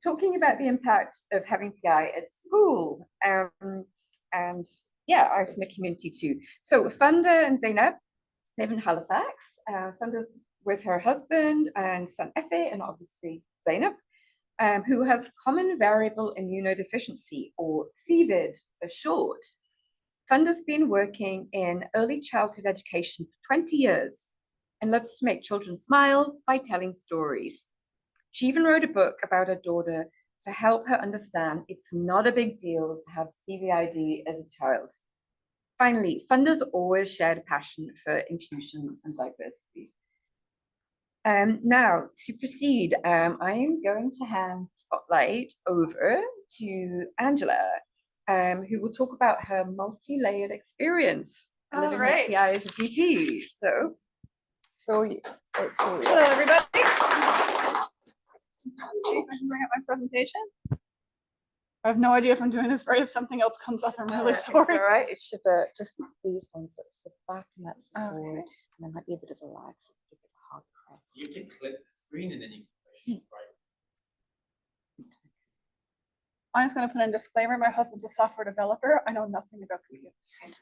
talking about the impact of having PI at school. And yeah, I was in the community too. So Funda and Zainab live in Halifax. Funda's with her husband and son Efe, and obviously Zainab, who has common variable immunodeficiency, or CVID for short. Funda's been working in early childhood education for 20 years and loves to make children smile by telling stories. She even wrote a book about her daughter to help her understand it's not a big deal to have CVID as a child. Finally, Funda's always shared a passion for inclusion and diversity. Now, to proceed, I am going to hand the spotlight over to Angela, who will talk about her multi-layered experience living with PI as a GP. So hello, everybody. I can bring up my presentation. I have no idea if I'm doing this right. If something else comes up, I'm really sorry. All right, it should just these ones. That's the back and that's the forward, and there might be a bit of a lag, so give it a hard press. You can click the screen and then you can push right. I'm just going to put in a disclaimer. My husband's a software developer. I know nothing about computers.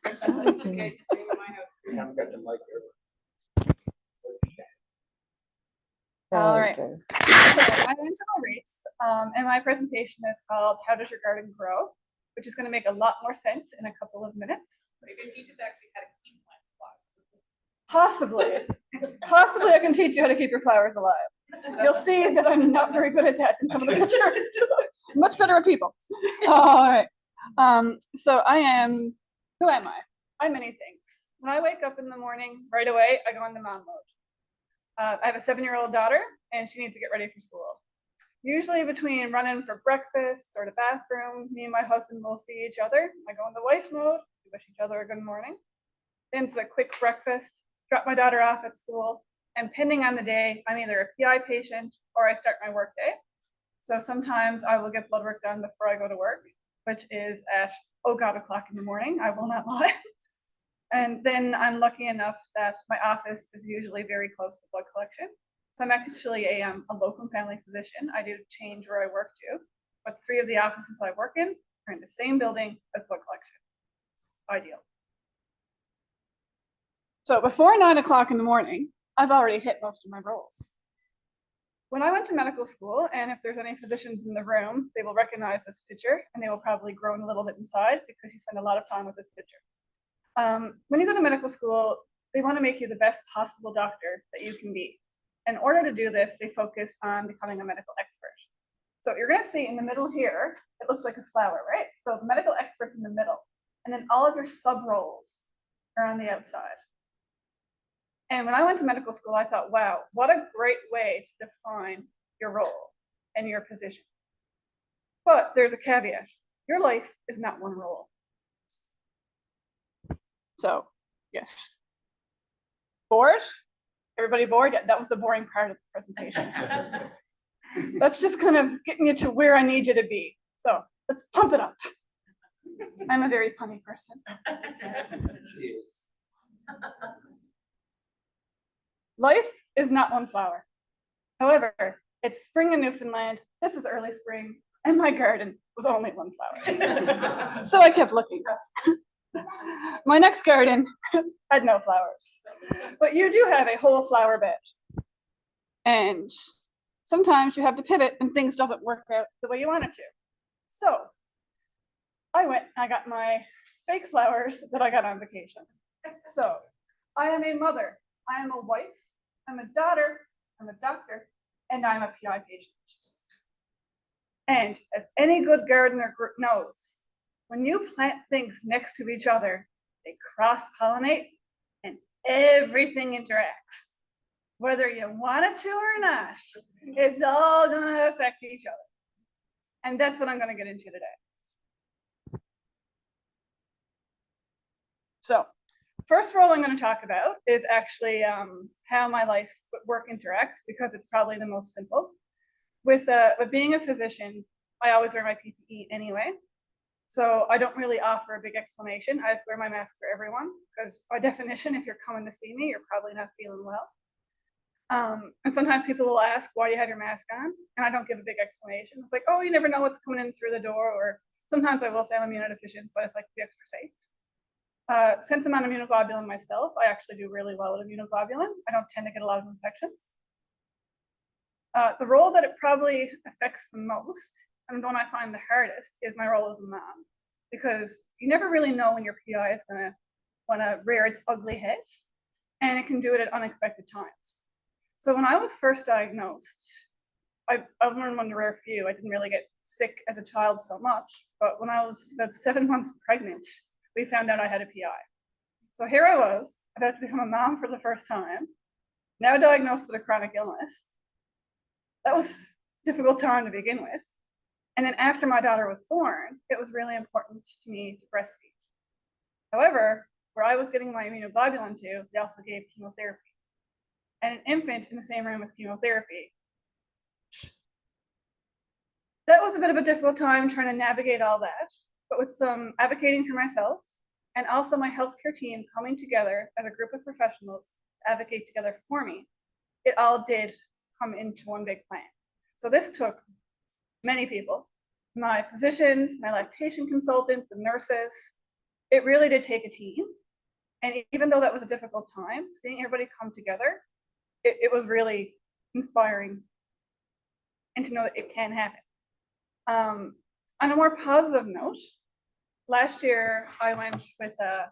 Okay. We haven't got the mic here. All right. So I'm into my race, and my presentation is called "How Does Your Garden Grow?" which is going to make a lot more sense in a couple of minutes. But you can teach us actually how to keep plants alive. Possibly, I can teach you how to keep your flowers alive. You'll see that I'm not very good at that in some of the pictures. Much better at people. All right. So who am I? I'm many things. When I wake up in the morning, right away, I go into mom mode. I have a 7-year-old daughter, and she needs to get ready for school. Usually between running for breakfast or the bathroom, me and my husband will see each other. I go into wife mode, we wish each other a good morning. Then it's a quick breakfast, drop my daughter off at school, and depending on the day, I'm either a PI patient or I start my work day. So sometimes I will get blood work done before I go to work, which is at, oh God, o'clock in the morning, I will not lie. And then I'm lucky enough that my office is usually very close to blood collection. So I'm actually a locum family physician. I do change where I work to, but 3 of the offices I work in are in the same building as blood collection. It's ideal. So before 9 o'clock in the morning, I've already hit most of my roles. When I went to medical school, and if there's any physicians in the room, they will recognize this picture, and they will probably groan a little bit inside because you spend a lot of time with this picture. When you go to medical school, they want to make you the best possible doctor that you can be. In order to do this, they focus on becoming a medical expert. So you're going to see in the middle here, it looks like a flower, right? So the medical expert's in the middle, and then all of your sub roles are on the outside. And when I went to medical school, I thought, wow, what a great way to define your role and your position. But there's a caveat. Your life is not one role. So, yes. Bored? Everybody bored? Yeah, that was the boring part of the presentation. That's just kind of getting you to where I need you to be. So let's pump it up. I'm a very punny person. Cheers. Life is not one flower. However, it's spring in Newfoundland. This is early spring, and my garden was only one flower. So I kept looking. My next garden had no flowers, but you do have a whole flower bed. And sometimes you have to pivot and things doesn't work out the way you want it to. So I went and I got my fake flowers that I got on vacation. So I am a mother, I am a wife, I'm a daughter, I'm a doctor, and I'm a PI patient. And as any good gardener knows, when you plant things next to each other, they cross-pollinate and everything interacts. Whether you want it to or not, it's all gonna affect each other. And that's what I'm gonna get into today. So, first role I'm gonna talk about is actually how my life work interacts, because it's probably the most simple. With being a physician, I always wear my PPE anyway. So I don't really offer a big explanation. I just wear my mask for everyone, because by definition, if you're coming to see me, you're probably not feeling well. And sometimes people will ask, why do you have your mask on? And I don't give a big explanation. It's like, oh, you never know what's coming in through the door. Or sometimes I will say I'm immunodeficient, so I just like to be extra safe. Since I'm on immunoglobulin myself, I actually do really well with immunoglobulin. I don't tend to get a lot of infections. The role that it probably affects the most, and the one I find the hardest, is my role as a mom. Because you never really know when your PI is gonna rear its ugly head, and it can do it at unexpected times. So when I was first diagnosed, I'm one of the rare few. I didn't really get sick as a child so much, but when I was about 7 months pregnant, we found out I had a PI. So here I was, about to become a mom for the first time, now diagnosed with a chronic illness. That was a difficult time to begin with. And then after my daughter was born, it was really important to me to breastfeed. However, where I was getting my immunoglobulin to, they also gave chemotherapy. And an infant in the same room as chemotherapy. That was a bit of a difficult time trying to navigate all that, but with some advocating for myself and also my healthcare team coming together as a group of professionals to advocate together for me, it all did come into one big plan. So this took many people, my physicians, my lactation consultant, the nurses. It really did take a team. And even though that was a difficult time, seeing everybody come together, it was really inspiring, and to know that it can happen. On a more positive note, last year I went with a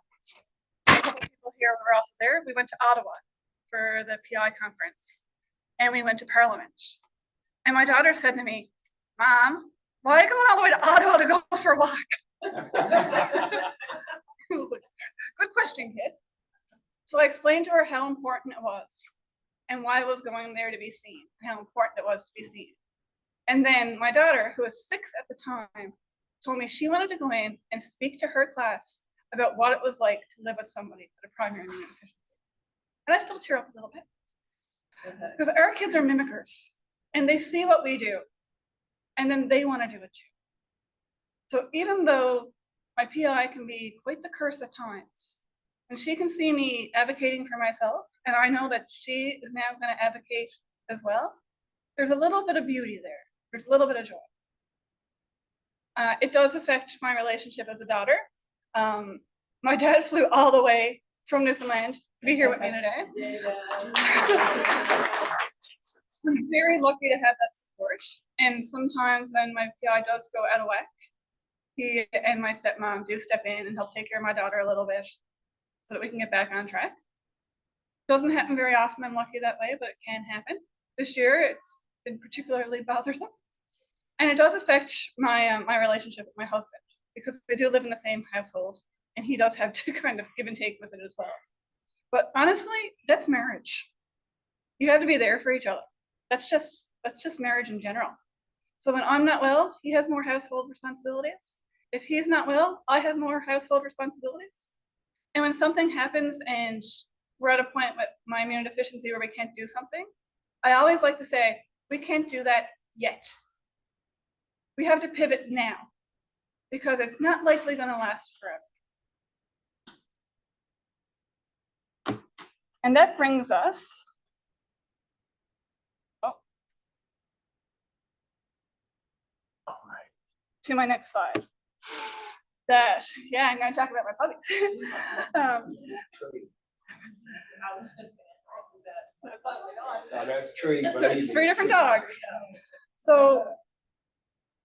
couple of people here who were also there. We went to Ottawa for the PI conference, and we went to Parliament. And my daughter said to me, "Mom, why are you going all the way to Ottawa to go for a walk?" I was like, good question, kid. So I explained to her how important it was and why I was going there to be seen, how important it was to be seen. And then my daughter, who was 6 at the time, told me she wanted to go in and speak to her class about what it was like to live with somebody with a primary immunodeficiency. And I still tear up a little bit. Because our kids are mimickers, and they see what we do, and then they want to do it too. So even though my PI can be quite the curse at times, and she can see me advocating for myself, and I know that she is now going to advocate as well, there's a little bit of beauty there. There's a little bit of joy. It does affect my relationship as a daughter. My dad flew all the way from Newfoundland to be here with me today. I'm very lucky to have that support. And sometimes when my PI does go out of whack, he and my stepmom do step in and help take care of my daughter a little bit so that we can get back on track. Doesn't happen very often, I'm lucky that way, but it can happen. This year, it's been particularly bothersome. And it does affect my my relationship with my husband, because we do live in the same household, and he does have to kind of give and take with it as well. But honestly, that's marriage. You have to be there for each other. That's just marriage in general. So when I'm not well, he has more household responsibilities. If he's not well, I have more household responsibilities. And when something happens and we're at a point with my immunodeficiency where we can't do something, I always like to say, we can't do that yet. We have to pivot now, because it's not likely going to last forever. And that brings us to my next slide. I'm going to talk about my puppies. That's tree. So it's 3 different dogs. So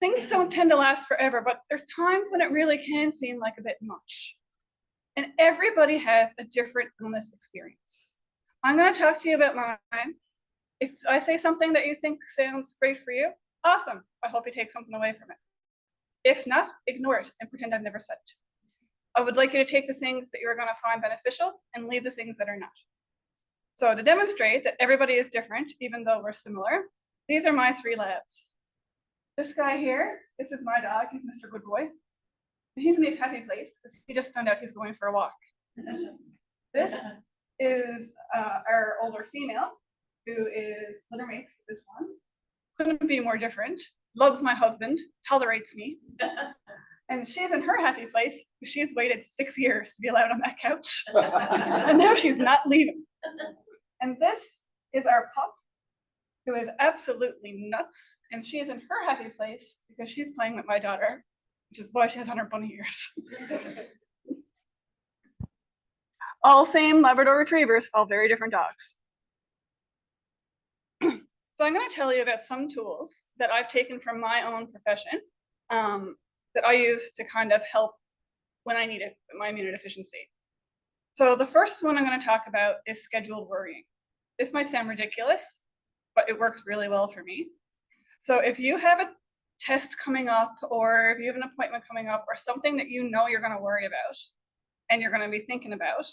things don't tend to last forever, but there's times when it really can seem like a bit much. And everybody has a different illness experience. I'm going to talk to you about mine. If I say something that you think sounds great for you, awesome. I hope you take something away from it. If not, ignore it and pretend I've never said it. I would like you to take the things that you're going to find beneficial and leave the things that are not. So to demonstrate that everybody is different, even though we're similar, these are my 3 labs. This guy here, this is my dog. He's Mr. Good Boy. He's in a happy place because he just found out he's going for a walk. This is our older female, who is litter mates with this one. Couldn't be more different. Loves my husband, tolerates me. And she's in her happy place because she's waited 6 years to be allowed on that couch. And now she's not leaving. And this is our pup, who is absolutely nuts, and she is in her happy place because she's playing with my daughter, which is why she has on her bunny ears. All same Labrador retrievers, all very different dogs. So I'm going to tell you about some tools that I've taken from my own profession that I use to kind of help when I need it, my immunodeficiency. So the first one I'm going to talk about is scheduled worrying. This might sound ridiculous, but it works really well for me. So if you have a test coming up, or if you have an appointment coming up, or something that you know you're going to worry about and you're going to be thinking about,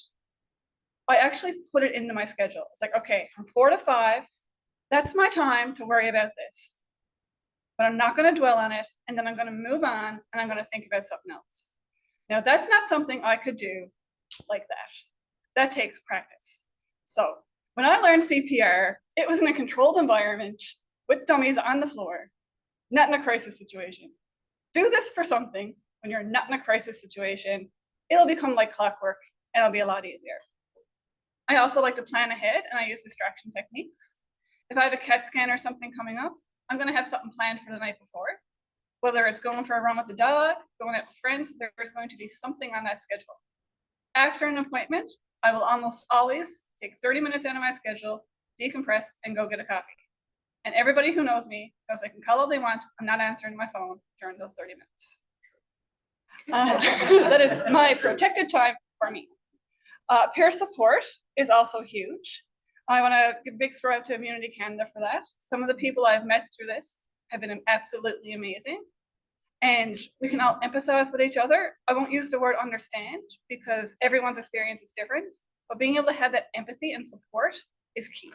I actually put it into my schedule. It's like, okay, from 4 to 5, that's my time to worry about this. But I'm not going to dwell on it, and then I'm going to move on and I'm going to think about something else. Now, that's not something I could do like that. That takes practice. So when I learned CPR, it was in a controlled environment with dummies on the floor, not in a crisis situation. Do this for something when you're not in a crisis situation. It'll become like clockwork and it'll be a lot easier. I also like to plan ahead, and I use distraction techniques. If I have a CAT scan or something coming up, I'm going to have something planned for the night before. Whether it's going for a run with the dog, going out with friends, there's going to be something on that schedule. After an appointment, I will almost always take 30 minutes out of my schedule, decompress, and go get a coffee. And everybody who knows me knows they can call all they want. I'm not answering my phone during those 30 minutes. That is my protected time for me. Peer support is also huge. I want to give a big throw out to Immunity Canada for that. Some of the people I've met through this have been absolutely amazing. And we can all empathize with each other. I won't use the word understand because everyone's experience is different, but being able to have that empathy and support is key.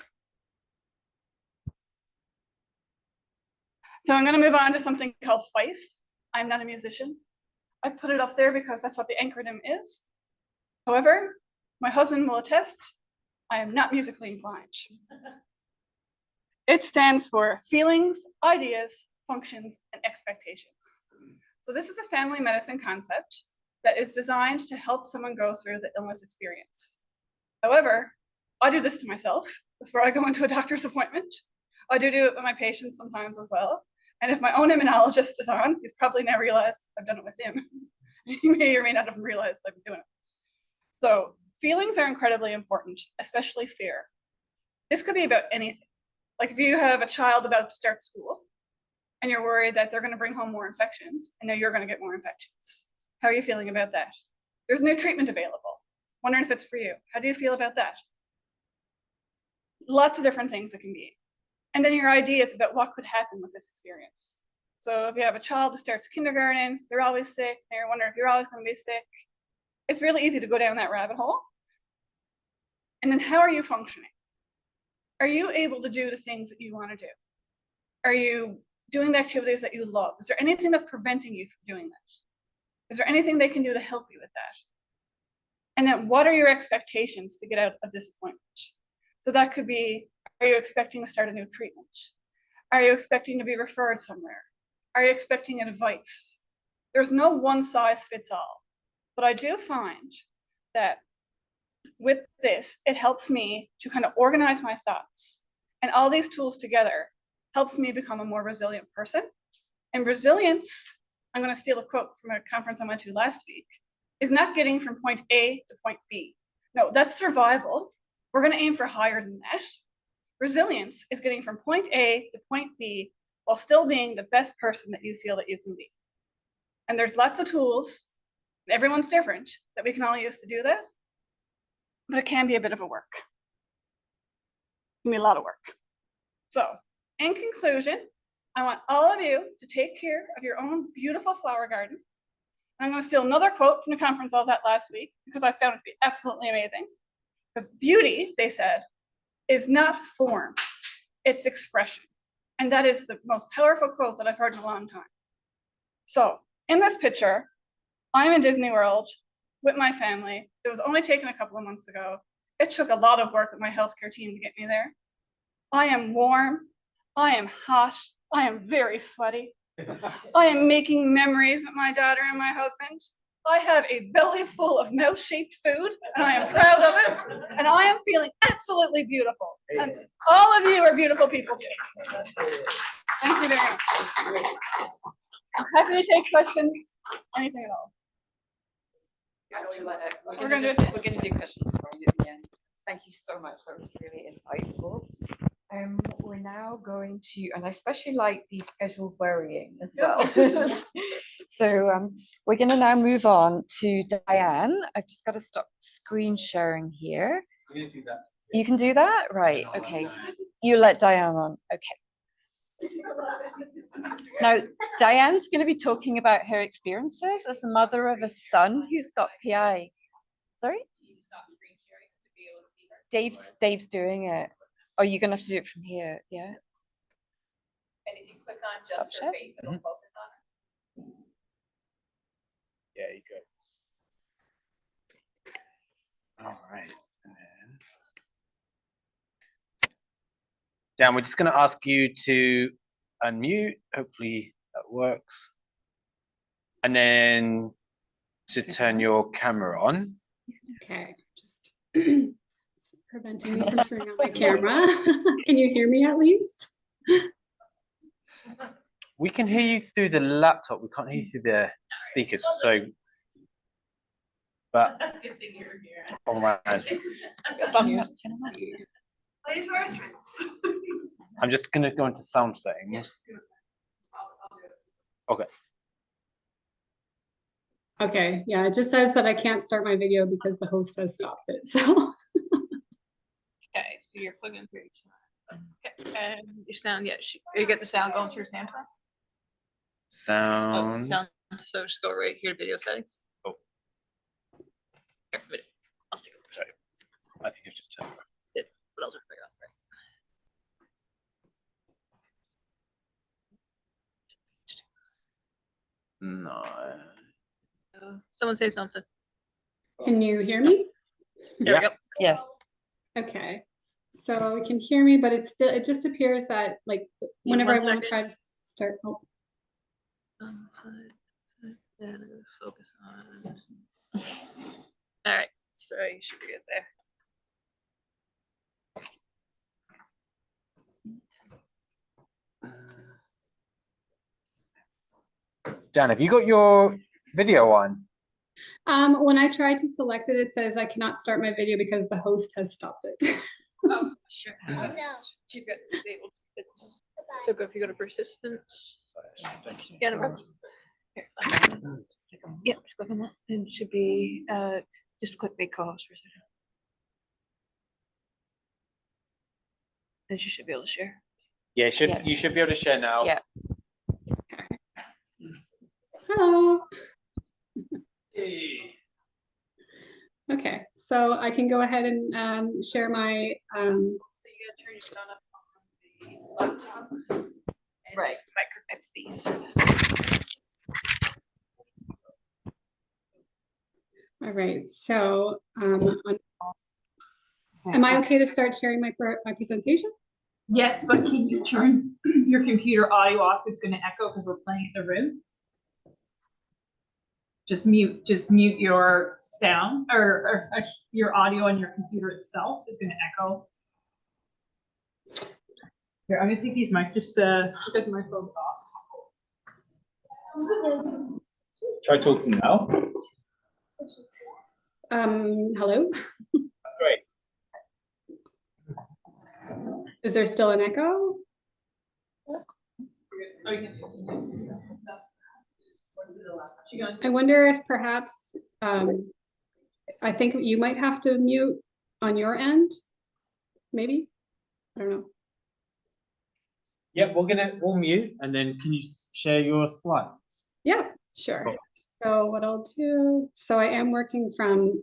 So I'm going to move on to something called FIFE. I'm not a musician. I put it up there because that's what the acronym is. However, my husband will attest, I am not musically inclined. It stands for feelings, ideas, functions, and expectations. So this is a family medicine concept that is designed to help someone go through the illness experience. However, I do this to myself before I go into a doctor's appointment. I do it with my patients sometimes as well. And if my own immunologist is on, he's probably never realized I've done it with him. He may or may not have realized I've been doing it. So feelings are incredibly important, especially fear. This could be about anything. Like if you have a child about to start school and you're worried that they're going to bring home more infections, and now you're going to get more infections. How are you feeling about that? There's no treatment available. Wondering if it's for you. How do you feel about that? Lots of different things it can be. And then your ideas about what could happen with this experience. So if you have a child who starts kindergarten, they're always sick, and you're wondering if you're always going to be sick, it's really easy to go down that rabbit hole. And then how are you functioning? Are you able to do the things that you want to do? Are you doing the activities that you love? Is there anything that's preventing you from doing that? Is there anything they can do to help you with that? And then what are your expectations to get out of this appointment? So that could be, are you expecting to start a new treatment? Are you expecting to be referred somewhere? Are you expecting advice? There's no one size fits all. But I do find that with this, it helps me to kind of organize my thoughts. And all these tools together helps me become a more resilient person. And resilience, I'm going to steal a quote from a conference I went to last week, is not getting from point A to point B. No, that's survival. We're going to aim for higher than that. Resilience is getting from point A to point B while still being the best person that you feel that you can be. And there's lots of tools, everyone's different, that we can all use to do that. But it can be a bit of a work. It can be a lot of work. So, in conclusion, I want all of you to take care of your own beautiful flower garden. I'm going to steal another quote from the conference I was at last week because I found it to be absolutely amazing. Because beauty, they said, is not form, it's expression. And that is the most powerful quote that I've heard in a long time. So, in this picture, I'm in Disney World with my family. It was only taken a couple of months ago. It took a lot of work with my healthcare team to get me there. I am warm, I am hot, I am very sweaty. I am making memories with my daughter and my husband. I have a belly full of mouse-shaped food, and I am proud of it, and I am feeling absolutely beautiful. And all of you are beautiful people too. Thank you very much. Happy to take questions, anything at all. We're gonna gonna do- we're gonna do questions for you at the end. Thank you so much. That was really insightful. We're now going to, and I especially like the scheduled worrying as well. So we're gonna now move on to Diane. I've just got to stop screen sharing here. I'm gonna do that. You can do that? Right, okay. You let Diane on, okay. Now, Diane's going to be talking about her experiences as a mother of a son who's got PI. Sorry? Dave's doing it. Oh, you're going to have to do it from here, yeah? And if you click on Stop just share. her face, it'll focus on her. Yeah, you go. All right. And then- Dan, we're just going to ask you to unmute. Hopefully that works. And then to turn your camera on. Okay, just preventing me from turning on my camera. Can you hear me at least? We can hear you through the laptop. We can't hear you through the speakers. So, but Good thing you're here. oh man, Guess I'm here. Play to our strengths. I'm just going to go into sound settings. I'll do it. Okay, yeah, it just says that I can't start my video because the host has stopped it, so. Okay, so you're plugging through each one. Okay, and your sound, yeah, you get the sound going through Samsung? Oh, Sound. sound, so just go right here to video settings. Oh. Here, video. I'll stick it. Sorry. I think I've just turned it off. What else? I got? No. Someone say something. Can you hear me? There we Yeah. go. Yes. Okay, so you can hear me, but it's still, it just appears that like whenever I 1 want to second. try to start, oh, Yeah, focus on. All right, so you should be good there. Dan, have you got your video on? when I try to select it, it says I cannot start my video because the host has stopped it. Oh, sure. You've got disabled. It's so go if you go to participants. Yeah, no problem. Here, yeah, just click on that. And it should be just click make co-host for a second. Then you should be able to share. Yeah, Yeah. you should be able to share now. Yeah. Hello. Okay, so I can go ahead and share my So you gotta turn your sound up on the laptop. And Right. just microphone these. all right, so am I okay to start sharing my presentation? Yes, but can you turn your computer audio off? It's gonna echo because we're playing in the room. Just mute your sound or your audio on your computer itself is gonna echo. Here, I'm gonna take these mic, just get my phone off. Try talking now. Hello, That's great. is there still an echo? Oh, you can- She goes, I wonder if perhaps, I think you might have to mute on your end, maybe? I don't know. Yeah, we'll mute and then can you share your slides? Yeah, sure. Cool. So what I'll do, so I am working from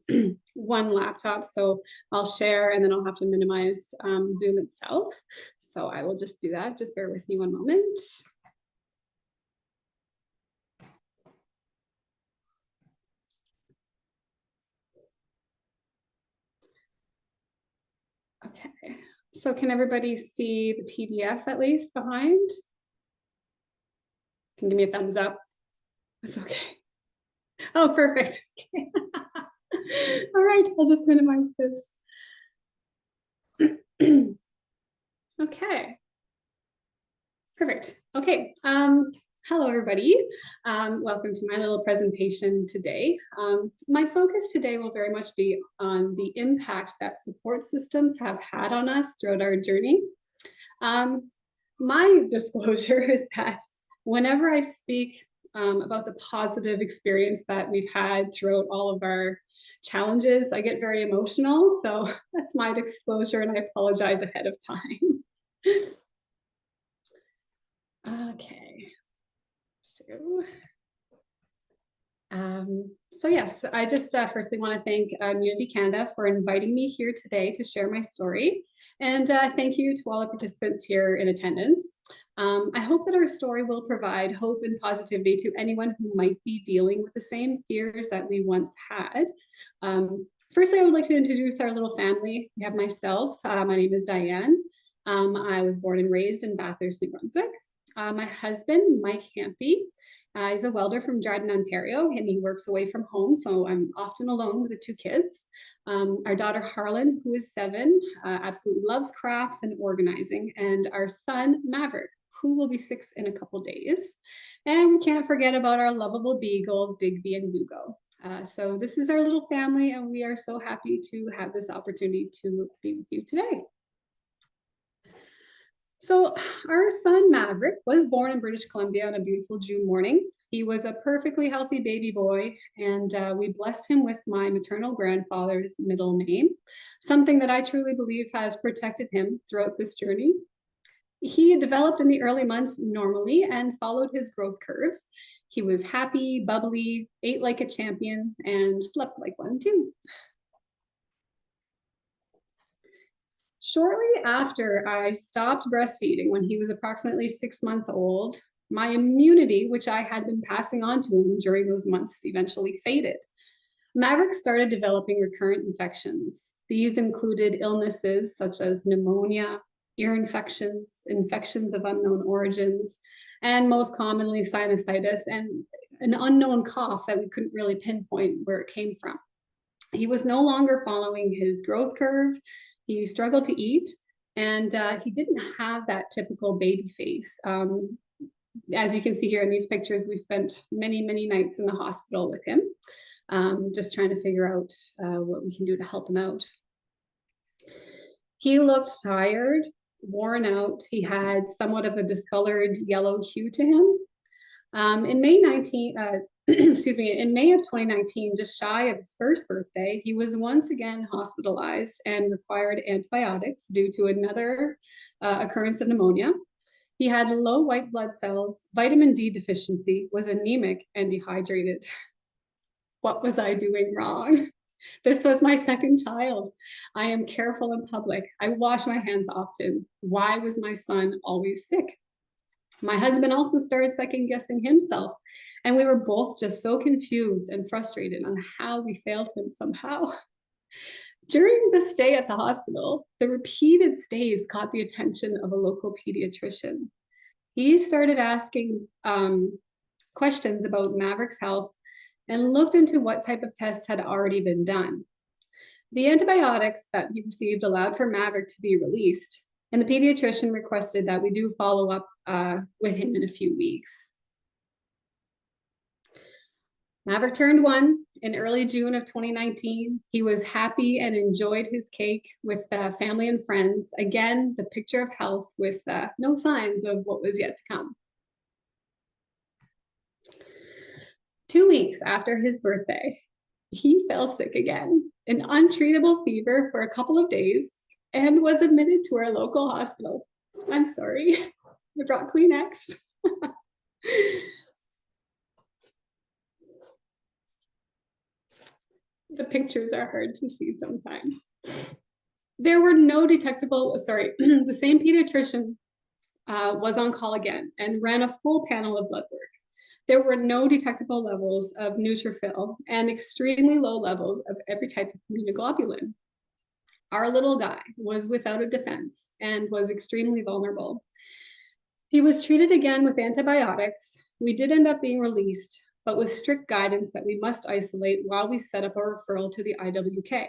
one laptop, so I'll share and then I'll have to minimize Zoom itself. So I will just do that. Just bear with me one moment. Okay, so can everybody see the PDF at least behind? Can give me a thumbs up. It's okay. Oh, perfect. All right, I'll just minimize this. Okay. Perfect. Okay. Hello, everybody. Welcome to my little presentation today. My focus today will very much be on the impact that support systems have had on us throughout our journey. My disclosure is that whenever I speak about the positive experience that we've had throughout all of our challenges, I get very emotional. So that's my disclosure, and I apologize ahead of time. Okay, so yes, I just firstly want to thank Unity Canada for inviting me here today to share my story, and thank you to all the participants here in attendance. I hope that our story will provide hope and positivity to anyone who might be dealing with the same fears that we once had. Firstly, I would like to introduce our little family. We have myself. My name is Diane. I was born and raised in Bathurst, New Brunswick. My husband, Mike Hampy, he's a welder from Dryden, Ontario, and he works away from home, so I'm often alone with the two kids. Our daughter, Harlan, who is 7, absolutely loves crafts and organizing, and our son, Maverick, who will be 6 in a couple days. And we can't forget about our lovable beagles, Digby and Hugo. So this is our little family, and we are so happy to have this opportunity to be with you today. So our son Maverick was born in British Columbia on a beautiful June morning. He was a perfectly healthy baby boy, and we blessed him with my maternal grandfather's middle name, something that I truly believe has protected him throughout this journey. He developed in the early months normally and followed his growth curves. He was happy, bubbly, ate like a champion, and slept like one too. Shortly after I stopped breastfeeding, when he was approximately 6 months old, my immunity, which I had been passing on to him during those months, eventually faded. Maverick started developing recurrent infections. These included illnesses such as pneumonia, ear infections, infections of unknown origins, and most commonly sinusitis and an unknown cough that we couldn't really pinpoint where it came from. He was no longer following his growth curve. He struggled to eat, and he didn't have that typical baby face. As you can see here in these pictures, we spent many, many nights in the hospital with him, just trying to figure out what we can do to help him out. He looked tired, worn out. He had somewhat of a discolored yellow hue to him. In May 2019, just shy of his first birthday, he was once again hospitalized and required antibiotics due to another occurrence of pneumonia. He had low white blood cells, vitamin D deficiency, was anemic, and dehydrated. What was I doing wrong? This was my second child. I am careful in public. I wash my hands often. Why was my son always sick? My husband also started second guessing himself, and we were both just so confused and frustrated on how we failed him somehow. During the stay at the hospital, the repeated stays caught the attention of a local pediatrician. He started asking questions about Maverick's health and looked into what type of tests had already been done. The antibiotics that he received allowed for Maverick to be released, and the pediatrician requested that we do follow up with him in a few weeks. Maverick turned 1 in early June of 2019. He was happy and enjoyed his cake with family and friends. Again, the picture of health with no signs of what was yet to come. 2 weeks after his birthday, he fell sick again, an untreatable fever for a couple of days, and was admitted to our local hospital. I'm sorry, I brought Kleenex. The pictures are hard to see sometimes. There were no detectable, the same pediatrician was on call again and ran a full panel of blood work. There were no detectable levels of neutrophil and extremely low levels of every type of immunoglobulin. Our little guy was without a defense and was extremely vulnerable. He was treated again with antibiotics. We did end up being released, but with strict guidance that we must isolate while we set up a referral to the IWK.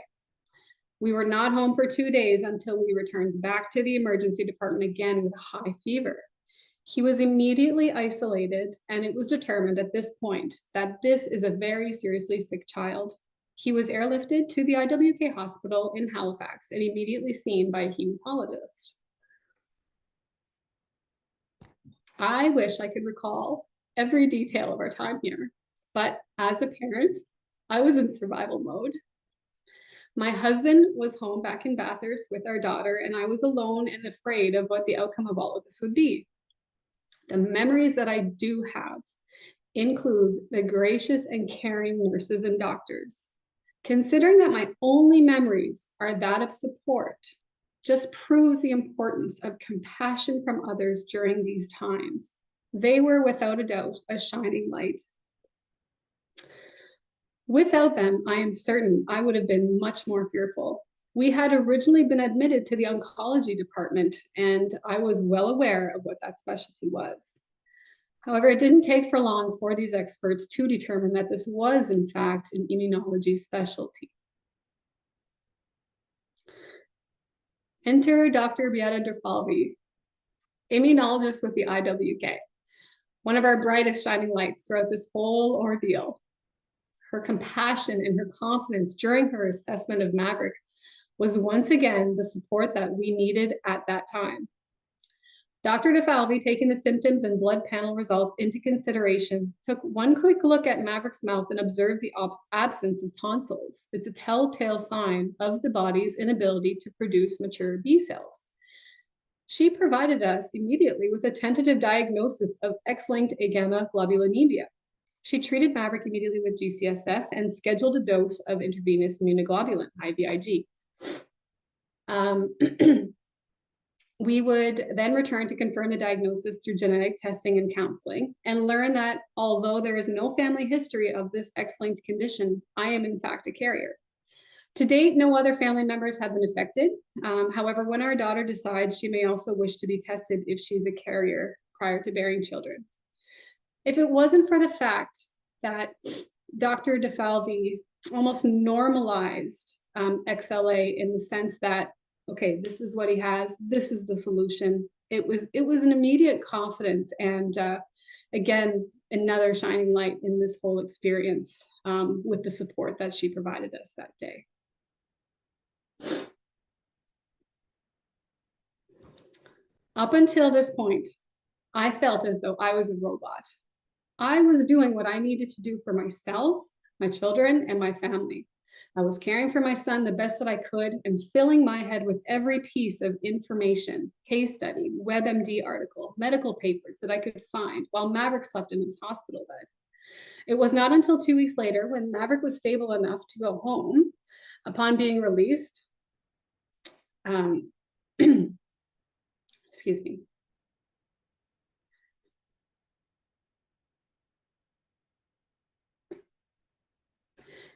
We were not home for 2 days until we returned back to the emergency department again with a high fever. He was immediately isolated, and it was determined at this point that this is a very seriously sick child. He was airlifted to the IWK hospital in Halifax and immediately seen by a hematologist. I wish I could recall every detail of our time here, but as a parent, I was in survival mode. My husband was home back in Bathurst with our daughter, and I was alone and afraid of what the outcome of all of this would be. The memories that I do have include the gracious and caring nurses and doctors. Considering that my only memories are that of support, just proves the importance of compassion from others during these times. They were without a doubt a shining light. Without them, I am certain I would have been much more fearful. We had originally been admitted to the oncology department, and I was well aware of what that specialty was. However, it didn't take for long for these experts to determine that this was, in fact, an immunology specialty. Enter Dr. Beata DeFalvi, immunologist with the IWK, one of our brightest shining lights throughout this whole ordeal. Her compassion and her confidence during her assessment of Maverick was once again the support that we needed at that time. Dr. DeFalvi, taking the symptoms and blood panel results into consideration, took one quick look at Maverick's mouth and observed the absence of tonsils. It's a telltale sign of the body's inability to produce mature B cells. She provided us immediately with a tentative diagnosis of X-linked agammaglobulinemia. She treated Maverick immediately with GCSF and scheduled a dose of intravenous immunoglobulin, IVIG. We would then return to confirm the diagnosis through genetic testing and counseling, and learn that although there is no family history of this X-linked condition, I am in fact a carrier. To date, no other family members have been affected. However, when our daughter decides, she may also wish to be tested if she's a carrier prior to bearing children. If it wasn't for the fact that Dr. DeFalvi almost normalized XLA in the sense that, okay, this is what he has, this is the solution. It was an immediate confidence, and again, another shining light in this whole experience with the support that she provided us that day. Up until this point, I felt as though I was a robot. I was doing what I needed to do for myself, my children, and my family. I was caring for my son the best that I could and filling my head with every piece of information, case study, WebMD article, medical papers that I could find while Maverick slept in his hospital bed. It was not until 2 weeks later, when Maverick was stable enough to go home, upon being released, excuse me.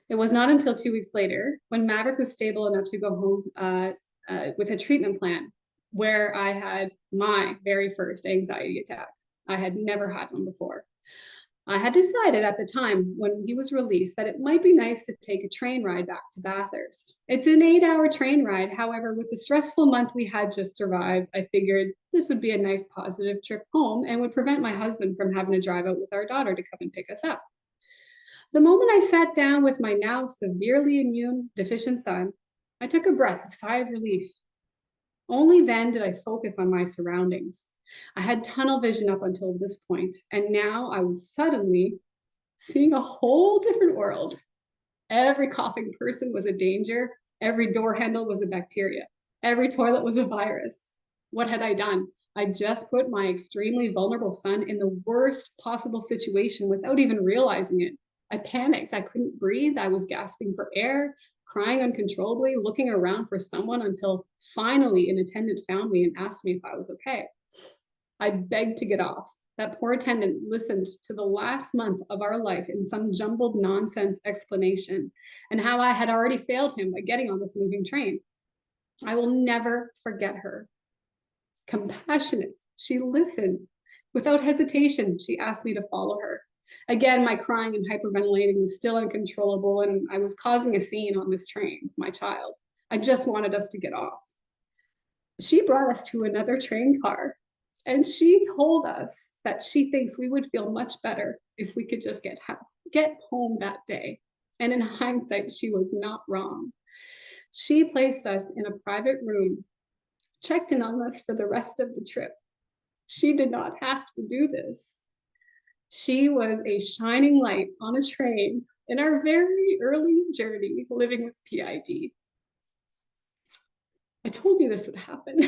It was not until 2 weeks later, when Maverick was stable enough to go home with a treatment plan, where I had my very first anxiety attack. I had never had one before. I had decided at the time when he was released that it might be nice to take a train ride back to Bathurst. It's an 8-hour train ride. However, with the stressful month we had just survived, I figured this would be a nice positive trip home and would prevent my husband from having to drive out with our daughter to come and pick us up. The moment I sat down with my now severely immune deficient son, I took a breath, a sigh of relief. Only then did I focus on my surroundings. I had tunnel vision up until this point, and now I was suddenly seeing a whole different world. Every coughing person was a danger. Every door handle was a bacteria. Every toilet was a virus. What had I done? I just put my extremely vulnerable son in the worst possible situation without even realizing it. I panicked. I couldn't breathe. I was gasping for air, crying uncontrollably, looking around for someone until finally an attendant found me and asked me if I was okay. I begged to get off. That poor attendant listened to the last month of our life in some jumbled nonsense explanation and how I had already failed him by getting on this moving train. I will never forget her. Compassionate, she listened. Without hesitation, she asked me to follow her. Again, my crying and hyperventilating was still uncontrollable, and I was causing a scene on this train with my child. I just wanted us to get off. She brought us to another train car, and she told us that she thinks we would feel much better if we could just get home that day. And in hindsight, she was not wrong. She placed us in a private room, checked in on us for the rest of the trip. She did not have to do this. She was a shining light on a train in our very early journey living with PID. I told you this would happen.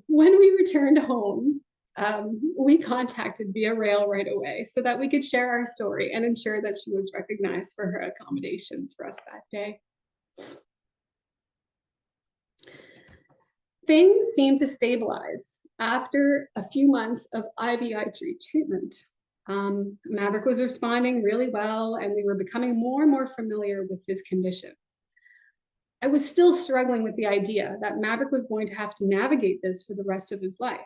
When we returned home, we contacted Via Rail right away so that we could share our story and ensure that she was recognized for her accommodations for us that day. Things seemed to stabilize after a few months of IVIG treatment. Maverick was responding really well, and we were becoming more and more familiar with his condition. I was still struggling with the idea that Maverick was going to have to navigate this for the rest of his life.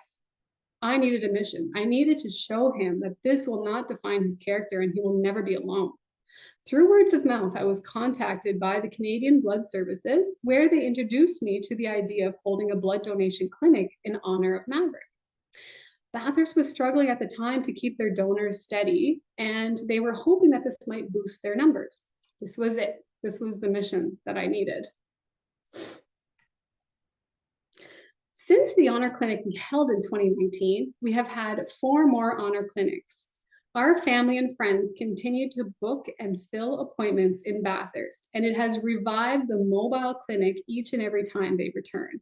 I needed a mission. I needed to show him that this will not define his character and he will never be alone. Through words of mouth, I was contacted by the Canadian Blood Services, where they introduced me to the idea of holding a blood donation clinic in honor of Maverick. Bathurst was struggling at the time to keep their donors steady, and they were hoping that this might boost their numbers. This was it. This was the mission that I needed. Since the Honor Clinic we held in 2019, we have had 4 more Honor Clinics. Our family and friends continue to book and fill appointments in Bathurst, and it has revived the mobile clinic each and every time they return.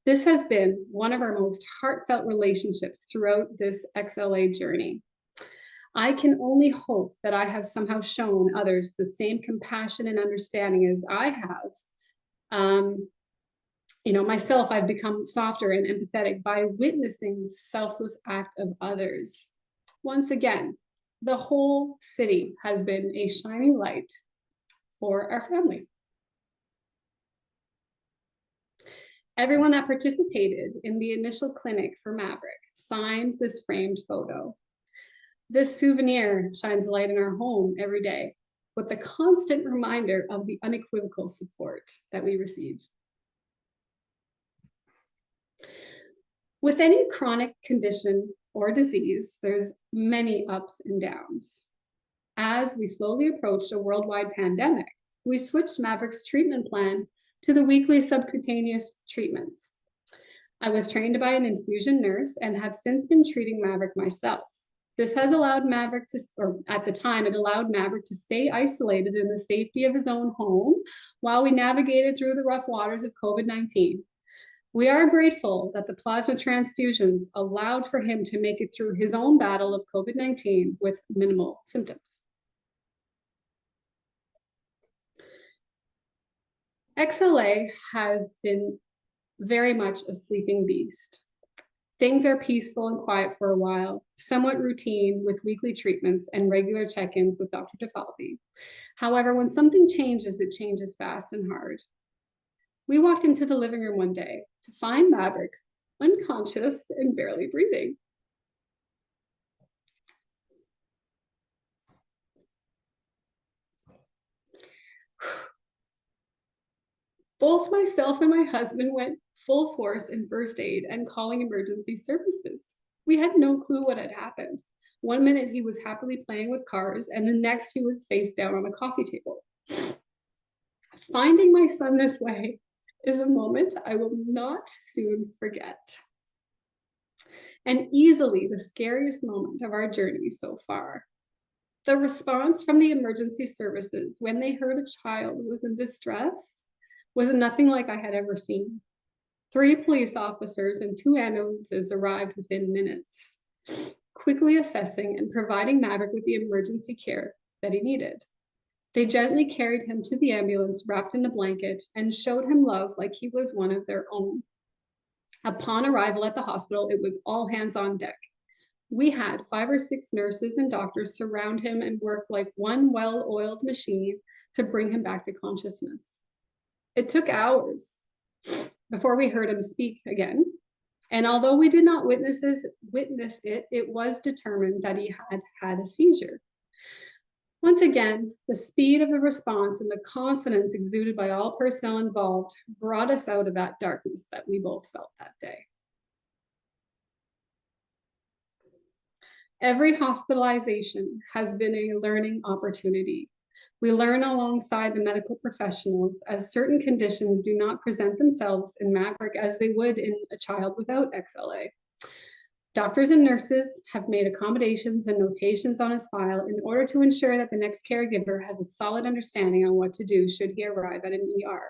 This has been one of our most heartfelt relationships throughout this XLA journey. I can only hope that I have somehow shown others the same compassion and understanding as I have. Myself, I've become softer and empathetic by witnessing the selfless act of others. Once again, the whole city has been a shining light for our family. Everyone that participated in the initial clinic for Maverick signed this framed photo. This souvenir shines a light in our home every day with the constant reminder of the unequivocal support that we receive. With any chronic condition or disease, there's many ups and downs. As we slowly approached a worldwide pandemic, we switched Maverick's treatment plan to the weekly subcutaneous treatments. I was trained by an infusion nurse and have since been treating Maverick myself. This has allowed Maverick to, or at the time, it allowed Maverick to stay isolated in the safety of his own home while we navigated through the rough waters of COVID-19. We are grateful that the plasma transfusions allowed for him to make it through his own battle of COVID-19 with minimal symptoms. XLA has been very much a sleeping beast. Things are peaceful and quiet for a while, somewhat routine with weekly treatments and regular check-ins with Dr. DeFalvi. However, when something changes, it changes fast and hard. We walked into the living room one day to find Maverick unconscious and barely breathing. Both myself and my husband went full force in first aid and calling emergency services. We had no clue what had happened. One minute he was happily playing with cars, and the next he was face down on a coffee table. Finding my son this way is a moment I will not soon forget. And easily the scariest moment of our journey so far. The response from the emergency services when they heard a child was in distress was nothing like I had ever seen. 3 police officers and 2 ambulances arrived within minutes, quickly assessing and providing Maverick with the emergency care that he needed. They gently carried him to the ambulance wrapped in a blanket and showed him love like he was one of their own. Upon arrival at the hospital, it was all hands on deck. We had 5 or 6 nurses and doctors surround him and work like one well-oiled machine to bring him back to consciousness. It took hours before we heard him speak again. And although we did not witness it, it was determined that he had had a seizure. Once again, the speed of the response and the confidence exuded by all personnel involved brought us out of that darkness that we both felt that day. Every hospitalization has been a learning opportunity. We learn alongside the medical professionals as certain conditions do not present themselves in Maverick as they would in a child without XLA. Doctors and nurses have made accommodations and notations on his file in order to ensure that the next caregiver has a solid understanding on what to do should he arrive at an ER.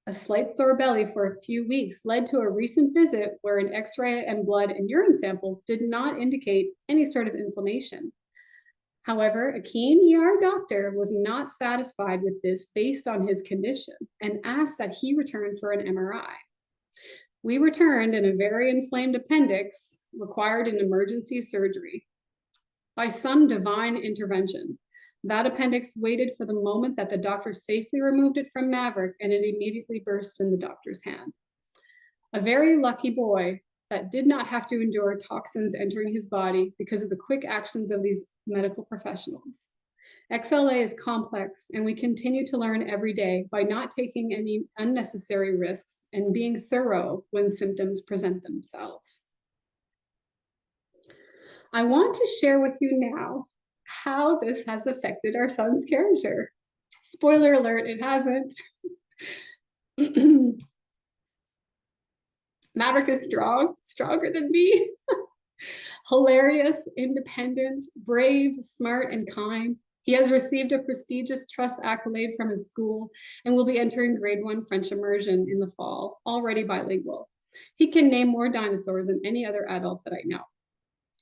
A slight sore belly for a few weeks led to a recent visit where an X-ray and blood and urine samples did not indicate any sort of inflammation. However, a keen ER doctor was not satisfied with this based on his condition and asked that he return for an MRI. We returned and a very inflamed appendix required an emergency surgery. By some divine intervention, that appendix waited for the moment that the doctor safely removed it from Maverick, and it immediately burst in the doctor's hand. A very lucky boy that did not have to endure toxins entering his body because of the quick actions of these medical professionals. XLA is complex, and we continue to learn every day by not taking any unnecessary risks and being thorough when symptoms present themselves. I want to share with you now how this has affected our son's character. Spoiler alert, it hasn't. Maverick is strong, stronger than me. Hilarious, independent, brave, smart, and kind. He has received a prestigious trust accolade from his school and will be entering grade 1 French immersion in the fall, already bilingual. He can name more dinosaurs than any other adult that I know.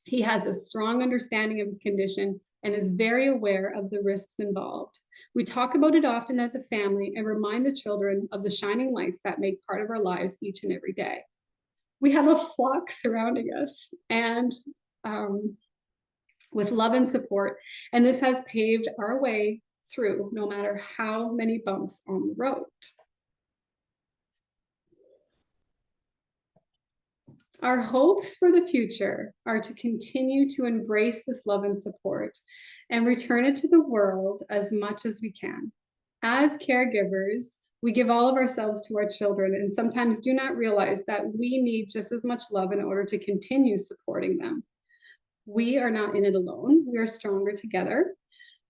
He has a strong understanding of his condition and is very aware of the risks involved. We talk about it often as a family and remind the children of the shining lights that make part of our lives each and every day. We have a flock surrounding us and with love and support, and this has paved our way through no matter how many bumps on the road. Our hopes for the future are to continue to embrace this love and support and return it to the world as much as we can. As caregivers, we give all of ourselves to our children and sometimes do not realize that we need just as much love in order to continue supporting them. We are not in it alone. We are stronger together.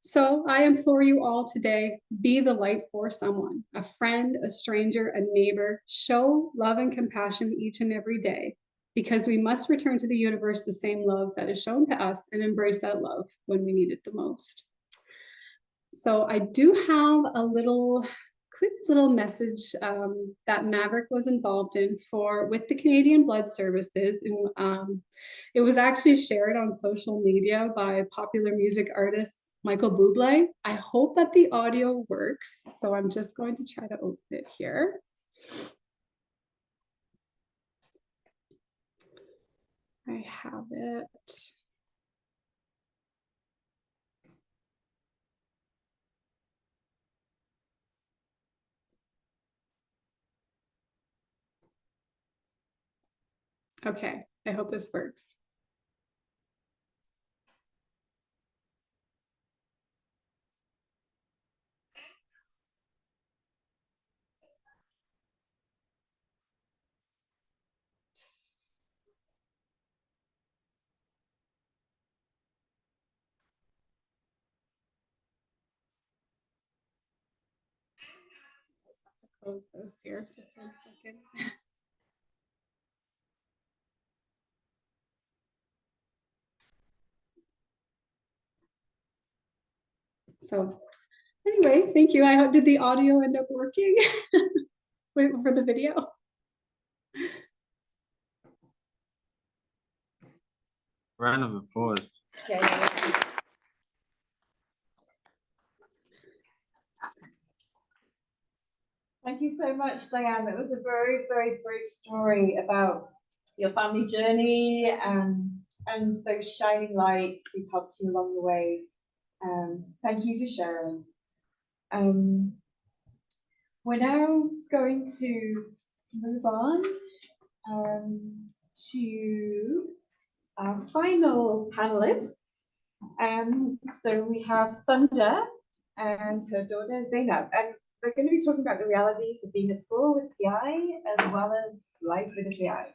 So I implore you all today, be the light for someone, a friend, a stranger, a neighbor. Show love and compassion each and every day, because we must return to the universe the same love that is shown to us and embrace that love when we need it the most. So I do have a quick little message that Maverick was involved in with the Canadian Blood Services. And it was actually shared on social media by popular music artist Michael Bublé. I hope that the audio works. So I'm just going to try to open it here. I have it. Okay, I hope this works. Close this here, just 1 second. So anyway, thank you. I hope, did the audio end up working for the video? Round of applause. Thank you so much, Diane. That was a very, very brave story about your family journey and those shining lights who helped you along the way. Thank you for sharing. We're now going to move on to our final panelists. So we have Thunder and her daughter Zainab, and we're going to be talking about the realities of being at school with PI as well as life with a PI.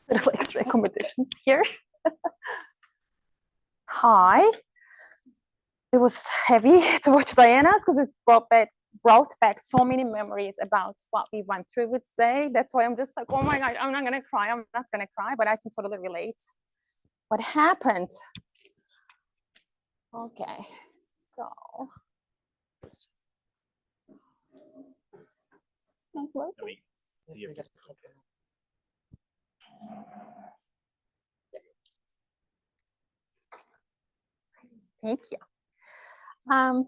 Little extra accommodations here. Hi. It was heavy to watch Diana's because it brought back so many memories about what we went through with Zay. That's why I'm just like, oh my God, I'm not gonna cry. I'm not gonna cry, but I can totally relate. What happened? Okay, so. Not working. Thank you.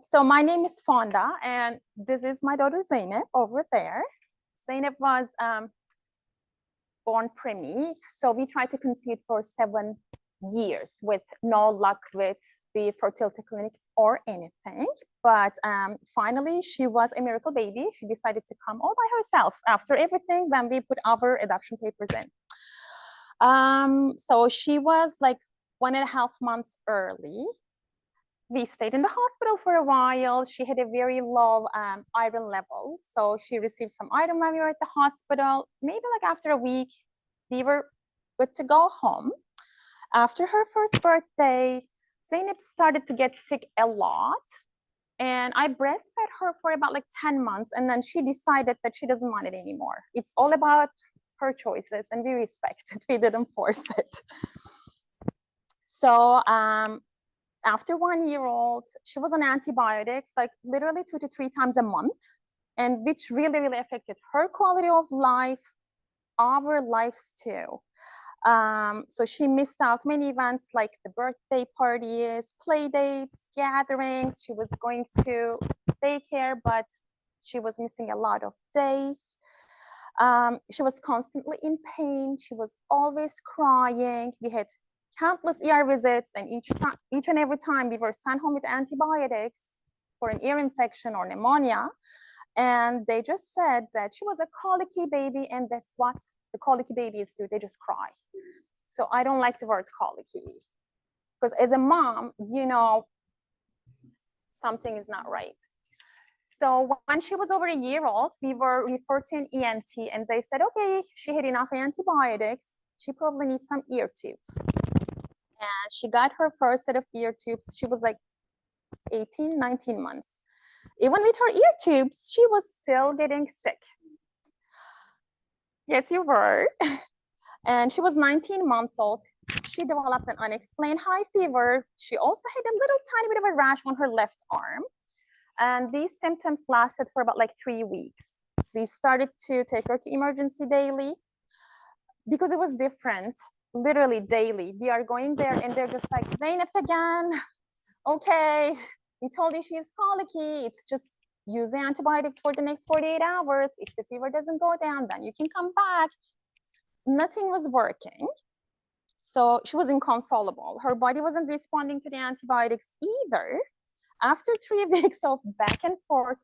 So my name is Fonda, and this is my daughter Zainab over there. Zainab was born preemie, so we tried to conceive for 7 years with no luck with the fertility clinic or anything. But finally, she was a miracle baby. She decided to come all by herself after everything when we put our adoption papers in. So she was like 1.5 months early. We stayed in the hospital for a while. She had a very low iron level. So she received some iron when we were at the hospital. Maybe like after a week, we were good to go home. After her first birthday, Zainab started to get sick a lot. And I breastfed her for about like 10 months. And then she decided that she doesn't want it anymore. It's all about her choices and we respect it. We didn't force it. So, after 1 year old, she was on antibiotics, like literally 2 to 3 times a month, and which really, really affected her quality of life, our lives too. So she missed out many events like the birthday parties, play dates, gatherings. She was going to daycare, but she was missing a lot of days. She was constantly in pain. She was always crying. We had countless ER visits, and each and every time we were sent home with antibiotics for an ear infection or pneumonia. And they just said that she was a colicky baby, and that's what the colicky babies do. They just cry. So I don't like the word colicky because as a mom, you know, something is not right. So when she was over a year old, we were referred to an ENT, and they said, okay, she had enough antibiotics. She probably needs some ear tubes. And she got her first set of ear tubes. She was like 18, 19 months. Even with her ear tubes, she was still getting sick. Yes, you were. And she was 19 months old. She developed an unexplained high fever. She also had a little tiny bit of a rash on her left arm. And these symptoms lasted for about like 3 weeks. We started to take her to emergency daily because it was different. Literally daily, we are going there and they're just like, Zainab again. Okay, we told you she's colicky. It's just use antibiotics for the next 48 hours. If the fever doesn't go down, then you can come back. Nothing was working. So she was inconsolable. Her body wasn't responding to the antibiotics either. After 3 weeks of back and forth,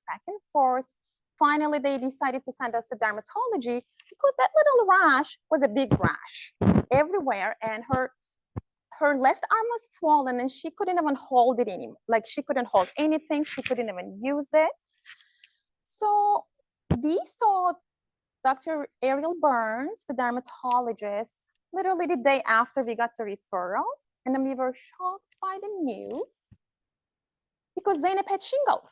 finally they decided to send us to dermatology because that little rash was a big rash everywhere, and her left arm was swollen and she couldn't even hold it anymore. Like she couldn't hold anything, she couldn't even use it. So we saw Dr. Ariel Burns, the dermatologist, literally the day after we got the referral. And then we were shocked by the news because Zainab had shingles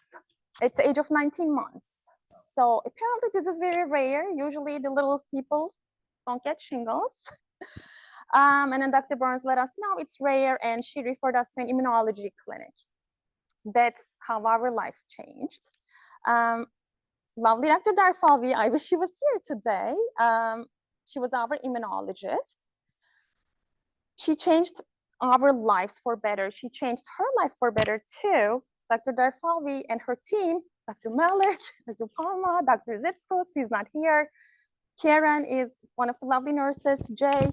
at the age of 19 months. So apparently this is very rare. Usually the little people don't get shingles. And then Dr. Burns let us know it's rare, and she referred us to an immunology clinic. That's how our lives changed. Lovely Dr. Darfalvi, I wish she was here today. She was our immunologist. She changed our lives for better. She changed her life for better too. Dr. Darfalvi and her team, Dr. Malik, Dr. Palma, Dr. Zitskos, he's not here. Karen is one of the lovely nurses, Jay.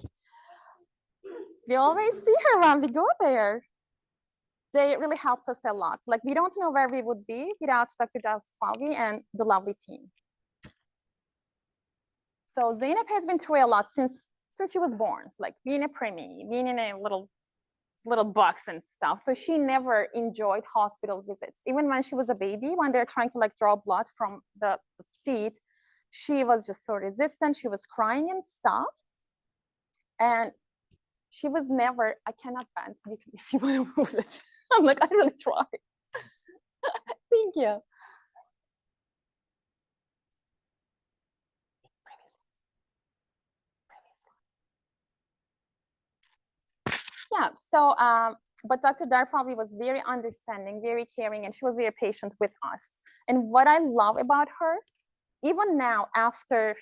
We always see her when we go there. They really helped us a lot. Like, we don't know where we would be without Dr. Darfalvi and the lovely team. So Zainab has been through a lot since she was born, like being a preemie, being in a little box and stuff. So she never enjoyed hospital visits. Even when she was a baby, when they're trying to like draw blood from the feet, she was just so resistant. She was crying and stuff. And she was never, I cannot bend if you want to move it. I'm like, I really tried. Thank you. Yeah, so, but Dr. Darfalvi was very understanding, very caring, and she was very patient with us. And what I love about her, even now, after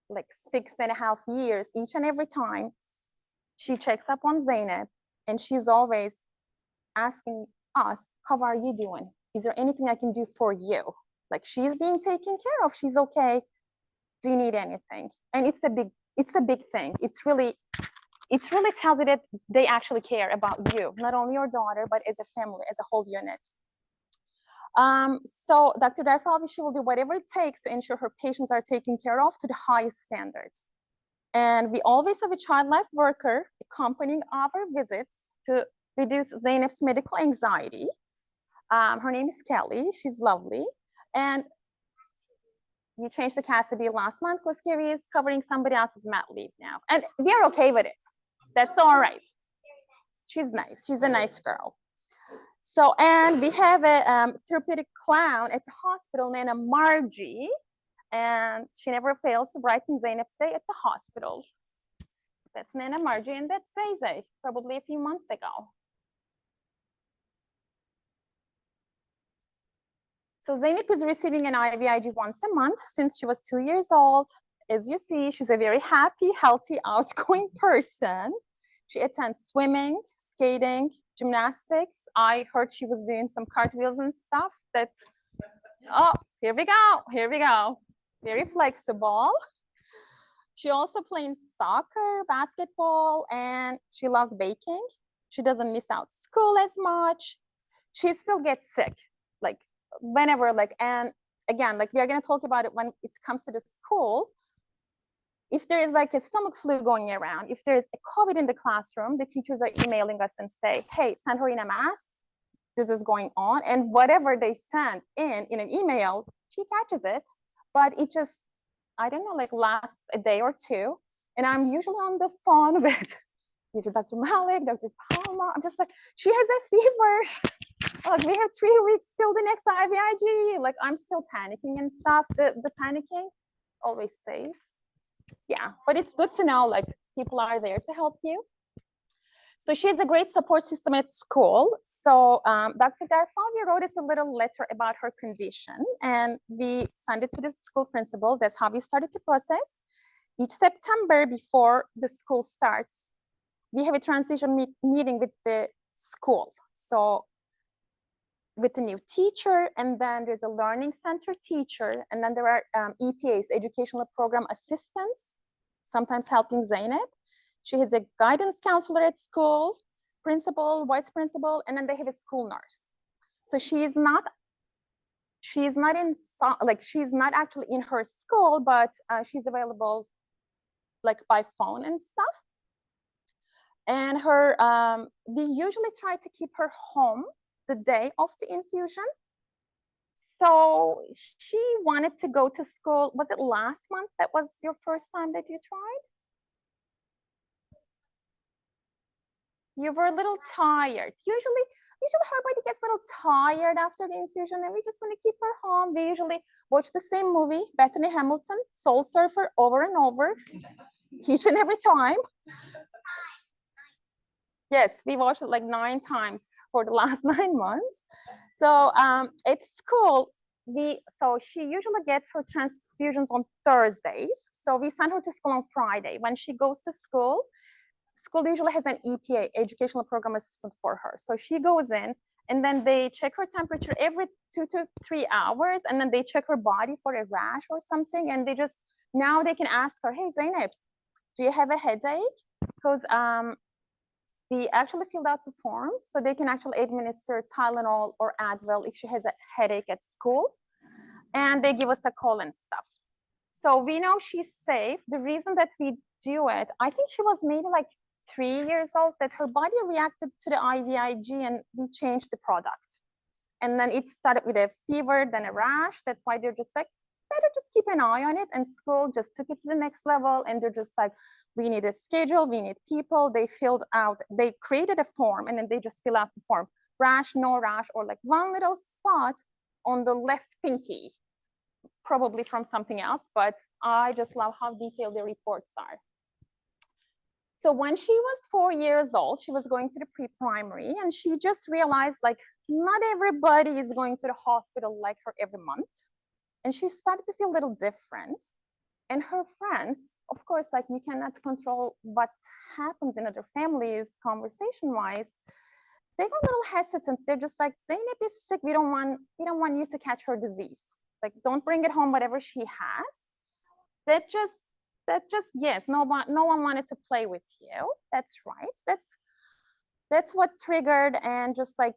like 6.5 years, each and every time, she checks up on Zainab, and she's always asking us, how are you doing? Is there anything I can do for you? Like, she's being taken care of, she's okay. Do you need anything? And it's a big thing. It really tells you that they actually care about you, not only your daughter, but as a family, as a whole unit. So Dr. Darfalvi, she will do whatever it takes to ensure her patients are taken care of to the highest standards. And we always have a child life worker accompanying our visits to reduce Zainab's medical anxiety. Her name is Kelly, she's lovely. And we changed the Cassidy last month because Carrie is covering somebody else's mat leave now. And we're okay with it. That's all right. She's nice. She's a nice girl. So, and we have a therapeutic clown at the hospital named Margie, and she never fails to brighten Zainab's day at the hospital. That's Nana Margie, and that's Zay, probably a few months ago. So Zainab is receiving an IVIG once a month since she was 2 years old. As you see, she's a very happy, healthy, outgoing person. She attends swimming, skating, gymnastics. I heard she was doing some cartwheels and stuff. That's, oh, here we go. Very flexible. She also plays soccer, basketball, and she loves baking. She doesn't miss out school as much. She still gets sick, like whenever, like, and again, like we are gonna talk about it when it comes to the school. If there is like a stomach flu going around, if there's a COVID in the classroom, the teachers are emailing us and say, hey, send her in a mask. This is going on. And whatever they send in an email, she catches it. But it just, I don't know, like lasts a day or two. And I'm usually on the phone with either Dr. Malik, Dr. Palma. I'm just like, she has a fever. Like, we have 3 weeks till the next IVIG. Like, I'm still panicking and stuff. The panicking always stays. Yeah, but it's good to know like people are there to help you. So she has a great support system at school. So Dr. Darfalvi wrote us a little letter about her condition, and we sent it to the school principal. That's how we started the process. Each September before the school starts, we have a transition meeting with the school. So with the new teacher, and then there's a learning center teacher, and then there are EPAs, educational program assistants, sometimes helping Zainab. She has a guidance counselor at school, principal, vice principal, and then they have a school nurse. So she's not actually in her school, but she's available like by phone and stuff. And her, we usually try to keep her home the day of the infusion. So she wanted to go to school. Was it last month that was your first time that you tried? you were a little tired. Usually her body gets a little tired after the infusion, and we just want to keep her home. We usually watch the same movie, Bethany Hamilton, Soul Surfer, over and over, each and every time. Yes, we watched it like 9 times for the last 9 months. So at school, so she usually gets her transfusions on Thursdays. So we send her to school on Friday. When she goes to school usually has an EPA, Educational Program Assistant, for her. So she goes in, and then they check her temperature every 2 to 3 hours, and then they check her body for a rash or something, and now they can ask her, hey, Zainab, do you have a headache? Because they actually filled out the forms, so they can actually administer Tylenol or Advil if she has a headache at school, and they give us a call and stuff. So we know she's safe. The reason that we do it, I think she was maybe like 3 years old, that her body reacted to the IVIG, and we changed the product. And then it started with a fever, then a rash. That's why they're just like, better just keep an eye on it. And school just took it to the next level. And they're just like, we need a schedule, we need people. They created a form, and then they just fill out the form. Rash, no rash, or like one little spot on the left pinky, probably from something else, but I just love how detailed the reports are. So when she was 4 years old, she was going to the pre-primary, and she just realized like not everybody is going to the hospital like her every month. And she started to feel a little different. And her friends, of course, like you cannot control what happens in other families conversation-wise. They were a little hesitant. They're just like, Zainab is sick. We don't want you to catch her disease. Like, don't bring it home, whatever she has. That just yes, no one wanted to play with you. That's right. That's what triggered and just like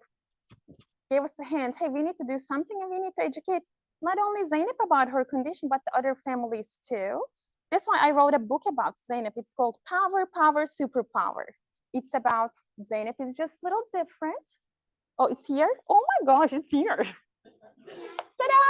gave us a hint. Hey, we need to do something, and we need to educate not only Zainab about her condition, but the other families too. That's why I wrote a book about Zainab. It's called Power, Power, Superpower. It's about Zainab is just a little different. Oh, it's here? Oh my gosh, it's here. Ta-da!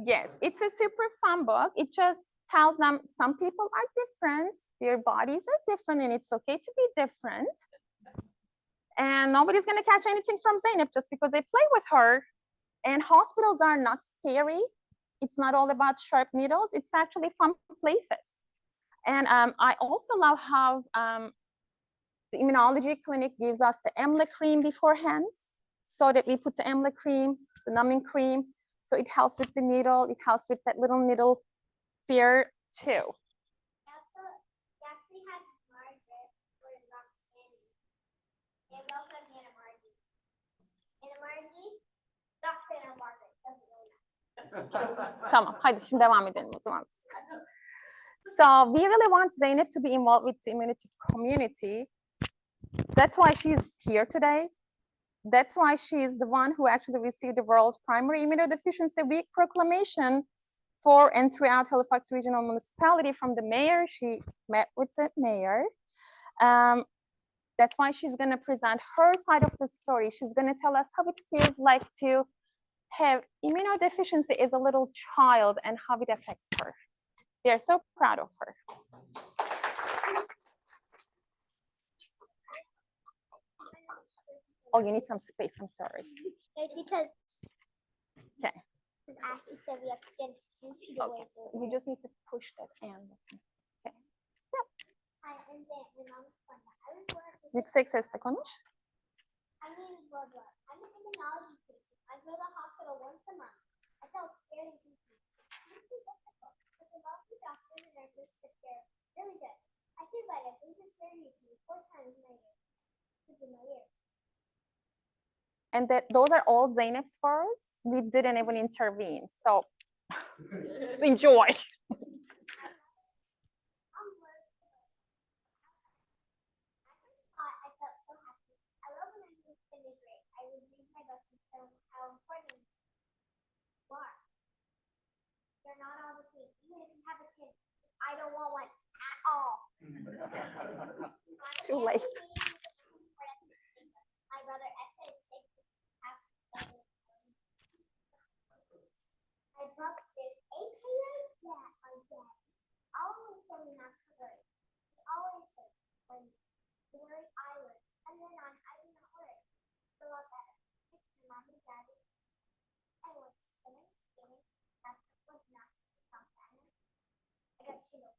Yes, it's a super fun book. It just tells them some people are different, their bodies are different, and it's okay to be different. And nobody's gonna catch anything from Zainab just because they play with her. And hospitals are not scary. It's not all about sharp needles. It's actually fun places. And I also love how the immunology clinic gives us the Emla cream beforehand, so that we put the Emla cream, the numbing cream, so it helps with the needle. It helps with that little needle fear too. Tamam, hadi şimdi devam edelim o zaman biz. So we really want Zainab to be involved with the immunity community. That's why she's here today. That's why she is the one who actually received the World Primary Immunodeficiency Week proclamation for and throughout Halifax Regional Municipality from the mayor. She met with the mayor. That's why she's going to present her side of the story. She's going to tell us how it feels like to have immunodeficiency as a little child and how it affects her. They're so proud of her. Oh, you need some space. I'm sorry. It's because Okay. Ashley said we have to stand 2 feet away. Okay. So you just need to push that and. Okay. Yüksek sesle konuş. I'm an immunology patient. I go to the hospital once a month. I felt scared and confused. It's really difficult, but the lovely doctors and nurses sit there really good. I feel better. They've been surgery to me 4 times in my ear. And those are all Zainab's words. We didn't even intervene. So just enjoy. I felt so happy. I love when I was in the grade. I would read my book and tell how important you are. They're not all the same. Even if you have a chin, I don't want one at all. Too late. My brother Essa is 6. I dropped stairs 8 a.m. Yeah, I'm dead. Daddy. I went swimming, skating, that was not from Batman. I got you know.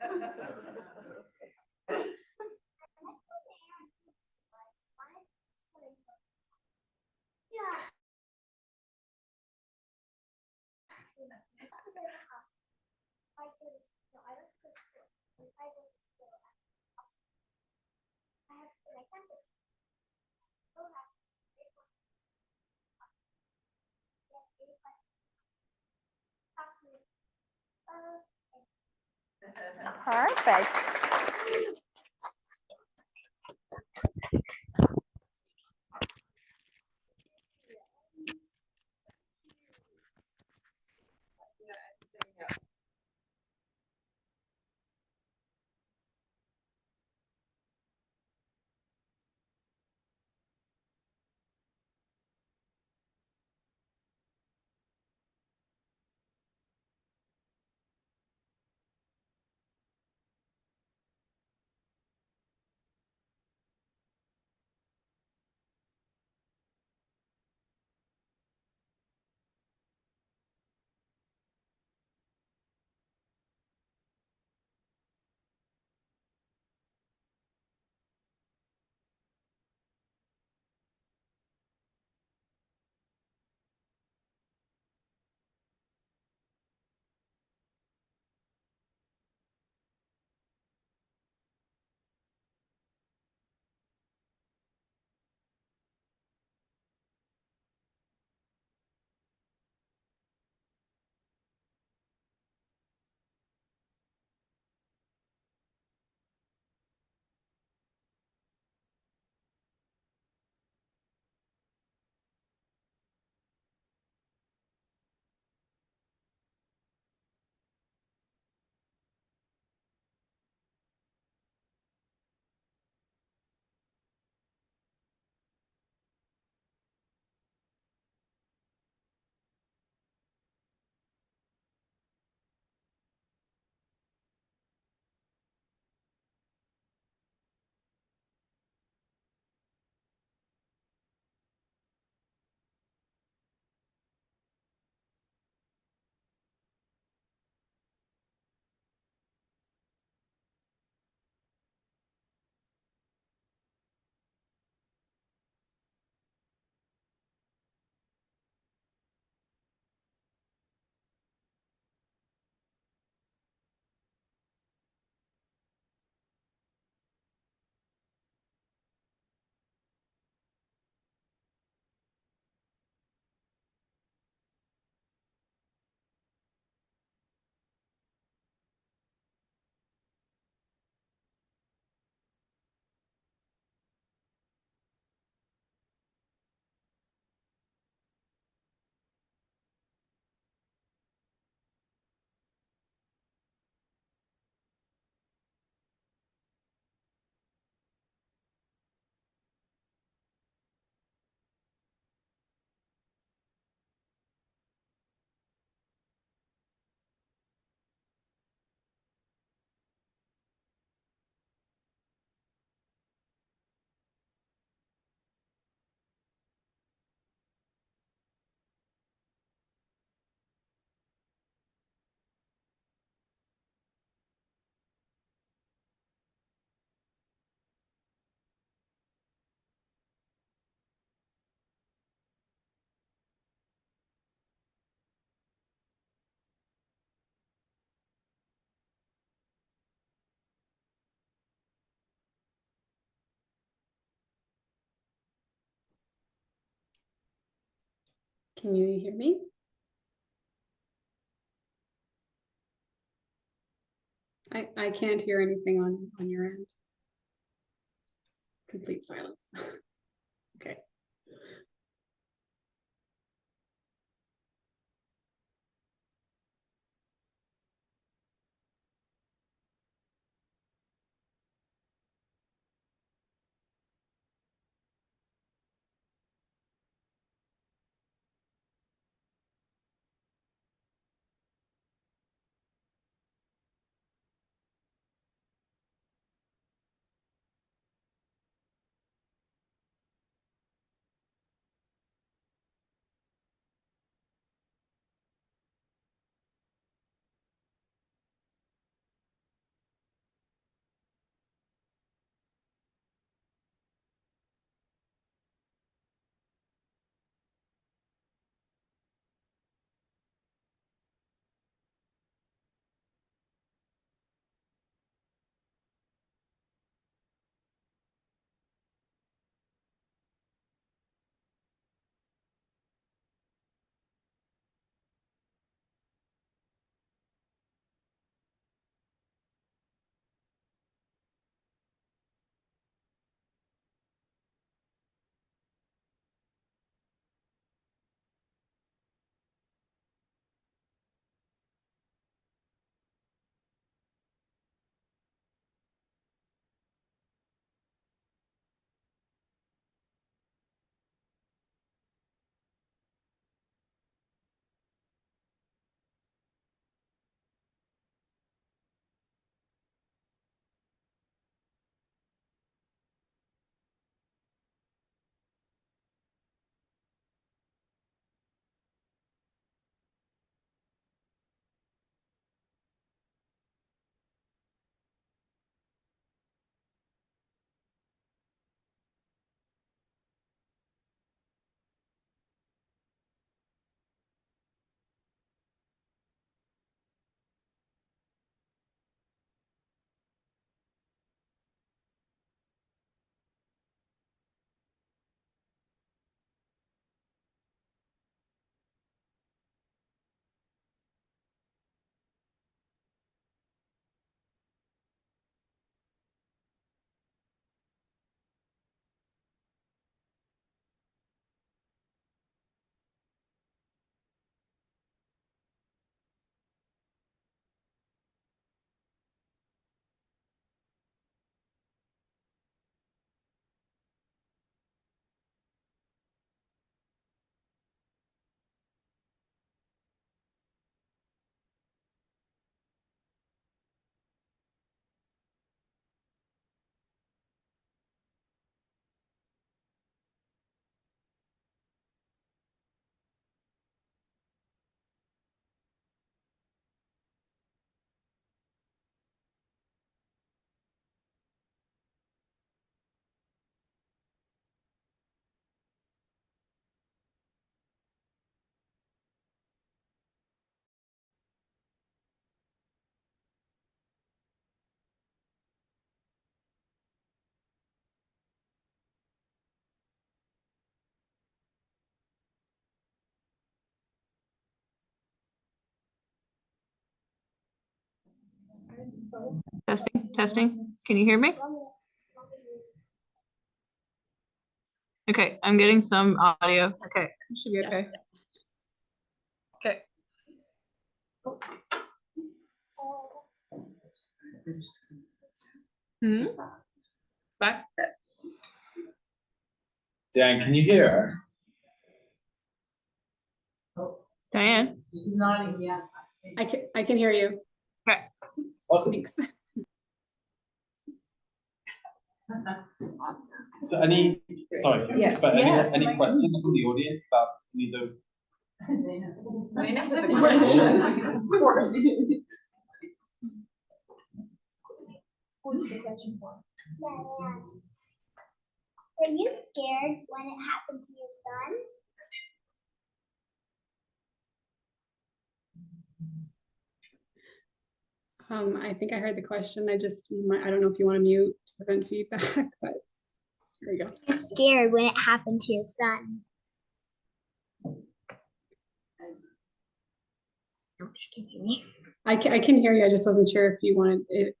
I met my man once, wanted swimming pool. Yeah. I could, no, I don't go to school. If I go to school, I have to make something. So have great one. Yes, any questions? Talk to me. Perfect. Can you hear me? I can't hear anything on your end. Complete silence. Okay. Testing, testing. Can you hear me? Okay, I'm getting some audio. Okay, should be okay. Okay. Hmm? Back? Dan, can you hear us? Diane? Nodding yes. I can hear you. Okay. Awesome. Thanks. So any, sorry, Yeah. but Yeah. any questions from the audience about any of those? Zainab has a question. Of course. What's the question for? Were you scared when it happened to your son? I think I heard the question. I don't know if you want to mute to prevent feedback, but here we go. You're scared when it happened to your son. I can hear you. I just wasn't sure if you wanted it.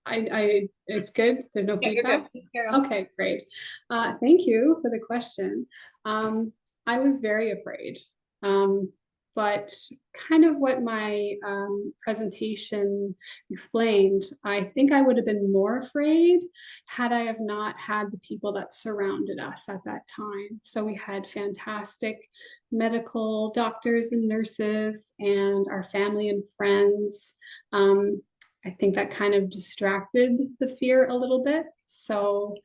It's good. There's no feedback. Okay, great. Thank you for the question. I was very afraid. But kind of what my presentation explained, I think I would have been more afraid had I have not had the people that surrounded us at that time. So we had fantastic medical doctors and nurses and our family and friends. I think that kind of distracted the fear a little bit. So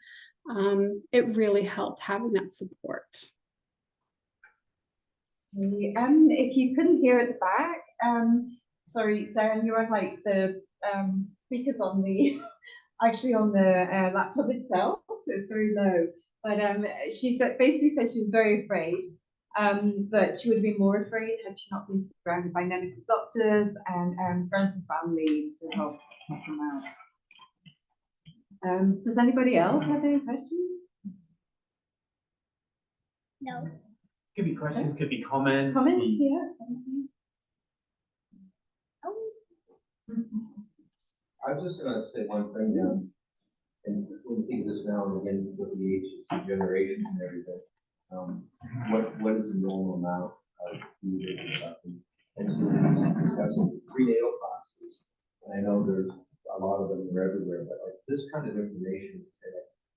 it really helped having that support. If you couldn't hear at the back, sorry, Diane, you're on like the speakers on the actually on the laptop itself, so it's very low. But she said basically said she was very afraid, but she would have been more afraid had she not been surrounded by medical doctors and friends and family to help them out. Does anybody else have any questions? No. Could be questions, could be comments. Comments? be- Yeah. I was just gonna say one thing, and when you think of this now and again with the ages and generations and everything, what is the normal amount of food and stuff? And so we're discussing prenatal classes, and I know there's a lot of them are everywhere, but like this kind of information,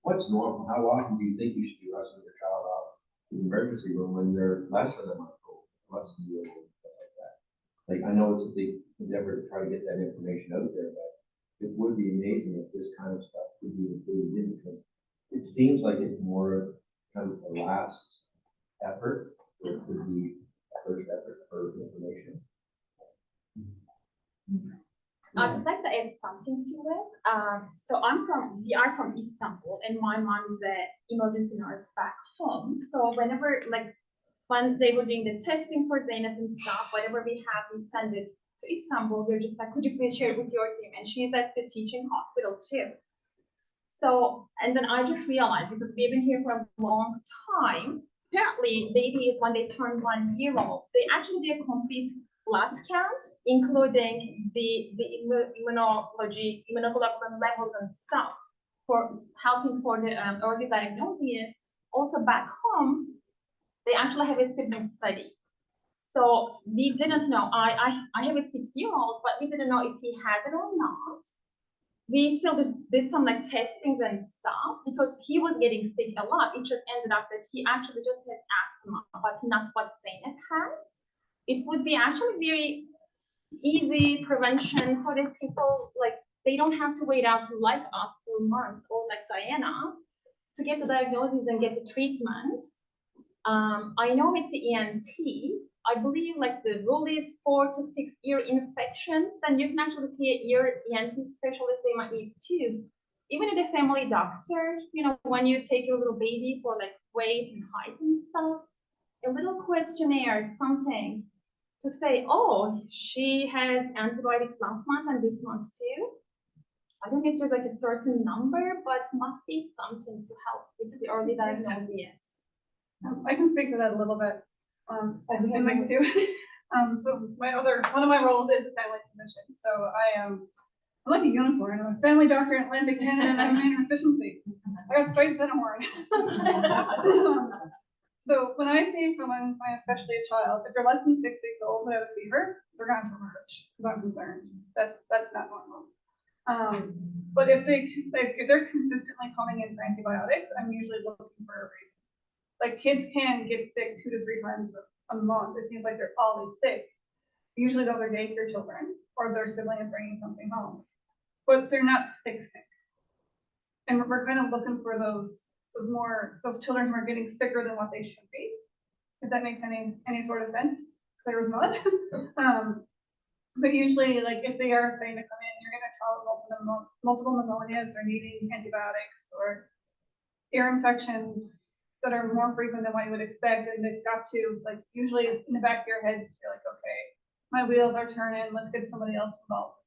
what's normal? How often do you think you should be rushing your child out to the emergency room when they're less than a month old, less than a year old, stuff like that? Like, I know it's a big endeavor to try to get that information out there, but it would be amazing if this kind of stuff could be included in, because it seems like it's more kind of a last effort, or it could be a first effort for information. I'd like to add something to it. So we are from Istanbul, and my mom is an emergency nurse back home. So whenever, like, when they were doing the testing for Zainab and stuff, whatever we have, we send it to Istanbul. They're just like, could you please share it with your team? And she's at the teaching hospital too. So, and then I just realized, because we've been here for a long time, apparently babies, when they turn 1 year old, they actually do a complete blood count, including the immunoglobulin levels and stuff, for helping for the early diagnosis. Also back home, they actually have a sibling study. So we didn't know, I have a 6-year-old, but we didn't know if he has it or not. We still did some like testings and stuff because he was getting sick a lot. It just ended up that he actually just has asthma, but not what Zainab has. It would be actually very easy prevention so that people, like, they don't have to wait out like us for months, or like Diana, to get the diagnosis and get the treatment. I know with the ENT, I believe like the rule is 4 to 6 ear infections, then you can actually see an ear ENT specialist, they might need tubes. Even at a family doctor, you know, when you take your little baby for like weight and height and stuff, a little questionnaire, something to say, oh, she has antibiotics last month and this month too. I don't know if there's like a certain number, but must be something to help with the early diagnosis. I can speak to that a little bit. And Mike too. So one of my roles is a family physician. So I am I'm like a unicorn. I'm a family doctor in Atlantic Canada and I'm in efficiency. I got stripes and a horn. So when I see someone, especially a child, if they're less than 6 weeks old without a fever, they're going to emerge because I'm concerned. That's not normal. But if they're consistently coming in for antibiotics, I'm usually looking for a reason. Like kids can get sick 2 to 3 times a month. It seems like they're always sick. Usually those are daycare children or their sibling is bringing something home, but they're not sick. And we're kind of looking for those children who are getting sicker than what they should be. If that makes any sort of sense, clear as mud. But usually, like if they are starting to come in, you're going to tell multiple pneumonias or needing antibiotics or ear infections that are more frequent than what you would expect, and they've got tubes. Like usually in the back of your head, you're like, okay, my wheels are turning. Let's get somebody else involved.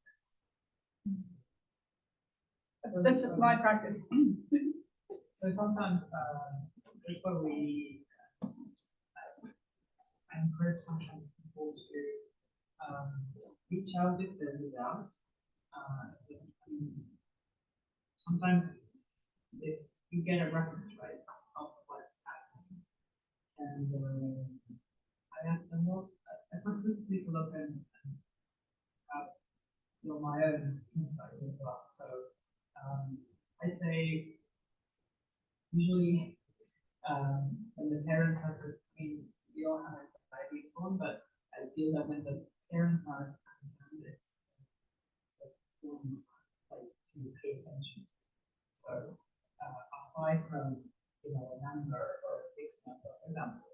That's just my practice. So sometimes, that's what we, I encourage sometimes people to reach out if there's a doubt. Sometimes if you get a reference, right, of what's happening, and I ask them, well, I prefer to take a look and have my own insight as well. So I'd say usually when the parents are, we all have anxiety on, but I feel that when the parents are concerned, it's like to pay attention. So aside from a number or a fixed number, for example,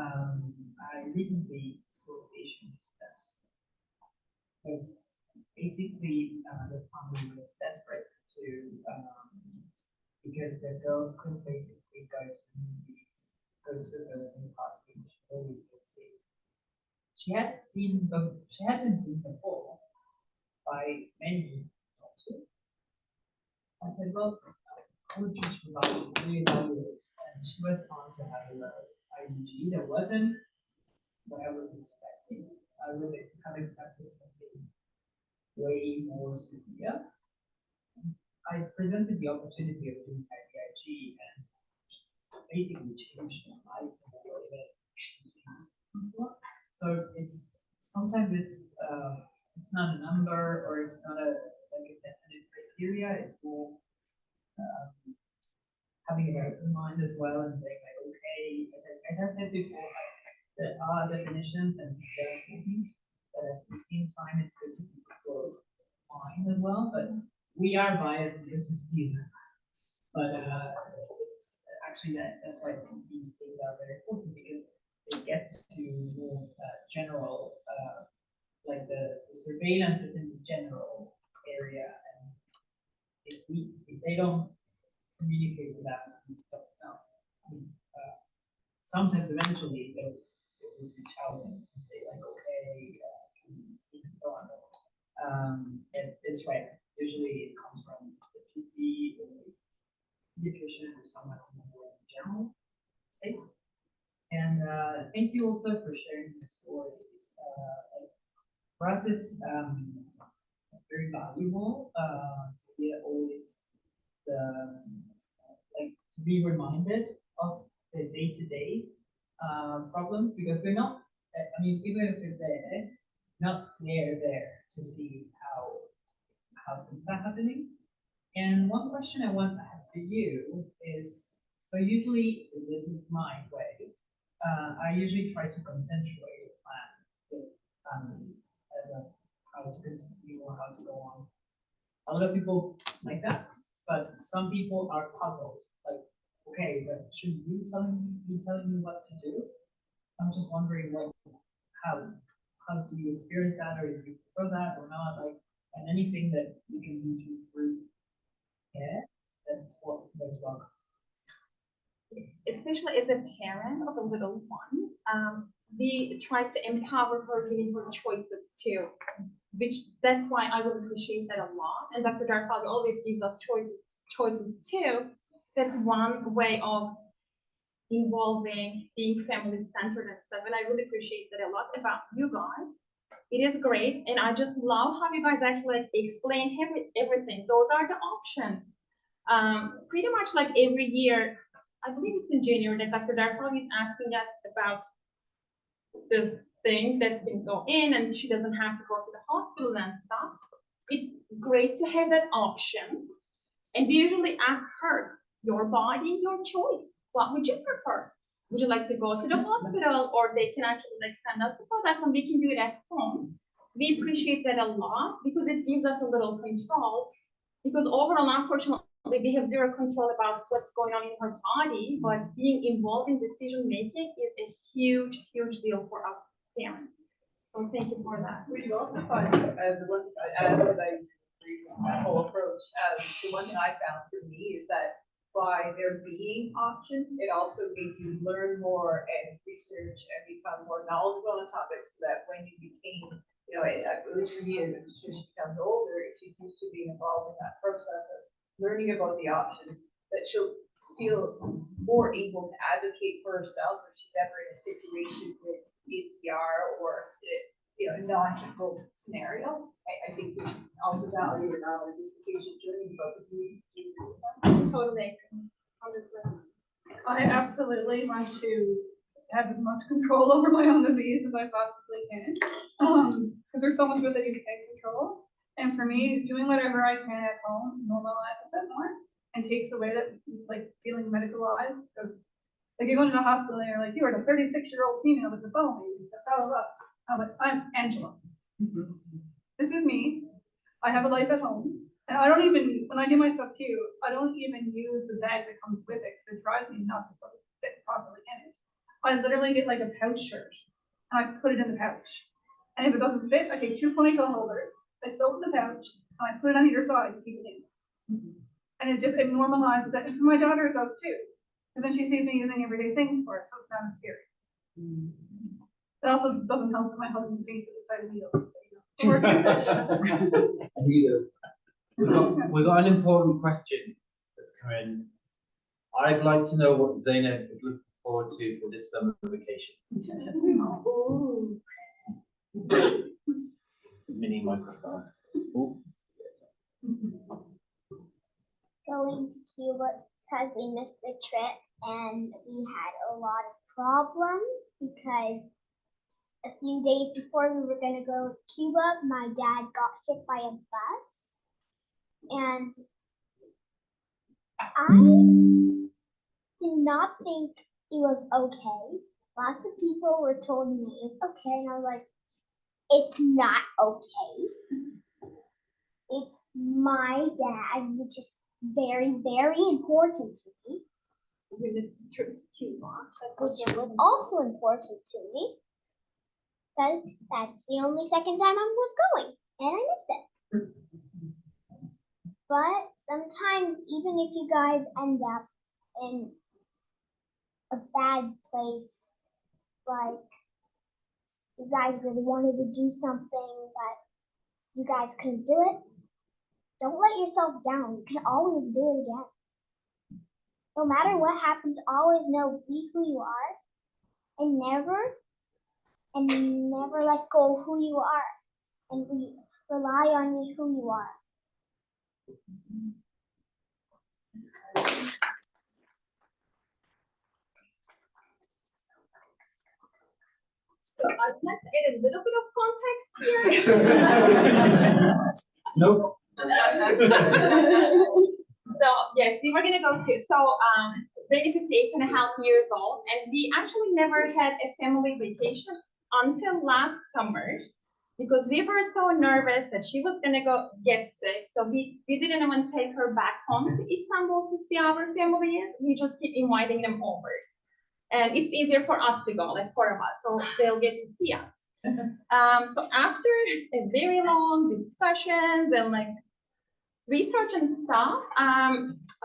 I recently saw a patient that was basically the family was desperate to because the girl couldn't basically go to the movies, go to a birthday party, which she always gets sick. She had been seen before by many doctors. I said, well, I would just reevaluate, and she was trying to have an IUG that wasn't what I was expecting. I would have expected something way more severe. I presented the opportunity of doing IVIG and basically changed my life in a way that so it's sometimes it's not a number or it's not a definite criteria. It's more having an open mind as well and saying like, okay, as I said before, there are definitions and they're important, but at the same time it's good to keep your mind as well. But we are biased because we see them. But it's actually that's why I think these things are very important because they get to more general, like the surveillance is in the general area, and if they don't communicate with us, we don't know. Sometimes eventually they will reach out and say like, okay, can we see and so on. It's right. Usually it comes from the GP or the pediatrician or someone in general state. And thank you also for sharing the stories. For us, it's very valuable to hear always to be reminded of the day-to-day problems because we're not. I mean, even if we're there, not there to see how things are happening. And one question I want to have for you is, so usually this is my way. I usually try to consensually plan with families as a how to continue or how to go on. A lot of people like that, but some people are puzzled. Like, okay, but should you be telling me what to do? I'm just wondering how do you experience that, or if you prefer that or not? Like, and anything that you can do to improve care, that's what most welcome. Especially as a parent of a little one, we try to empower her, giving her choices too. That's why I would appreciate that a lot. And Dr. Darfali always gives us choices too. That's one way of involving, being family centered and stuff. And I really appreciate that a lot about you guys. It is great, and I just love how you guys actually like explain everything. Those are the options. Pretty much like every year, I believe it's in January that Dr. Darford is asking us about this thing that can go in, and she doesn't have to go to the hospital and stuff. It's great to have that option, and we usually ask her, your body, your choice. What would you prefer? Would you like to go to the hospital, or they can actually like send us a product and we can do it at home? We appreciate that a lot because it gives us a little control. Because overall, unfortunately, we have zero control about what's going on in her body, but being involved in decision making is a huge, huge deal for us parents. So thank you for that. We also find, the one, as I agree with that whole approach, the one thing I found for me is that by there being options, it also made you learn more and research and become more knowledgeable on topics so that when you became, you know, at least for me, as she becomes older, if she's used to being involved in that process of learning about the options, that she'll feel more able to advocate for herself if she's ever in a situation with APR or, you know, non-typical scenario. I think there's also value in our education journey, but we Totally, 100%. I absolutely want to have as much control over my own disease as I possibly can. Because there's so much with it you can't control. And for me, doing whatever I can at home normalizes it more and takes away that like feeling medicalized. Because like you go into the hospital and you're like, you are the 36-year-old female with the bone, blah, blah, blah. I'm like, I'm Angela. This is me. I have a life at home. And I don't even, when I do my stuff too, I don't even use the bag that comes with it because it drives me nuts to fit properly in it. I literally get like a pouch shirt and I put it in the pouch. And if it doesn't fit, I take 2 ponytail holders, I sew it in the pouch, and I put it on either side to keep it in. And it just, it normalizes that. And for my daughter, it does too. And then she sees me using everyday things for it, so it's not as scary. It also doesn't help that my husband paints at the side of wheels. We've got an important question that's come in. I'd like to know what Zainab is looking forward to for this summer vacation. Mini microphone. Ooh. Going to Cuba because we missed the trip and we had a lot of problems because a few days before we were going to go to Cuba, my dad got hit by a bus. And I did not think it was okay. Lots of people were told me it's okay, and I was like, it's not okay. It's my dad, which is very, very important to me. We missed the trip to Cuba. Which was also important to me. Because that's the only second time I was going, and I missed it. But sometimes, even if you guys end up in a bad place, like you guys really wanted to do something, but you guys couldn't do it, don't let yourself down. You can always do it again. No matter what happens, always know, be who you are, and never let go of who you are, and rely on who you are. So I'd like to add a little bit of context here. Nope. So yes, we were gonna go to. So Zainab is 8.5 years old, and we actually never had a family vacation until last summer because we were so nervous that she was gonna get sick. So we didn't even take her back home to Istanbul to see our families. We just keep inviting them over. And it's easier for us to go, like 4 of us, so they'll get to see us. So after a very long discussions and like research and stuff,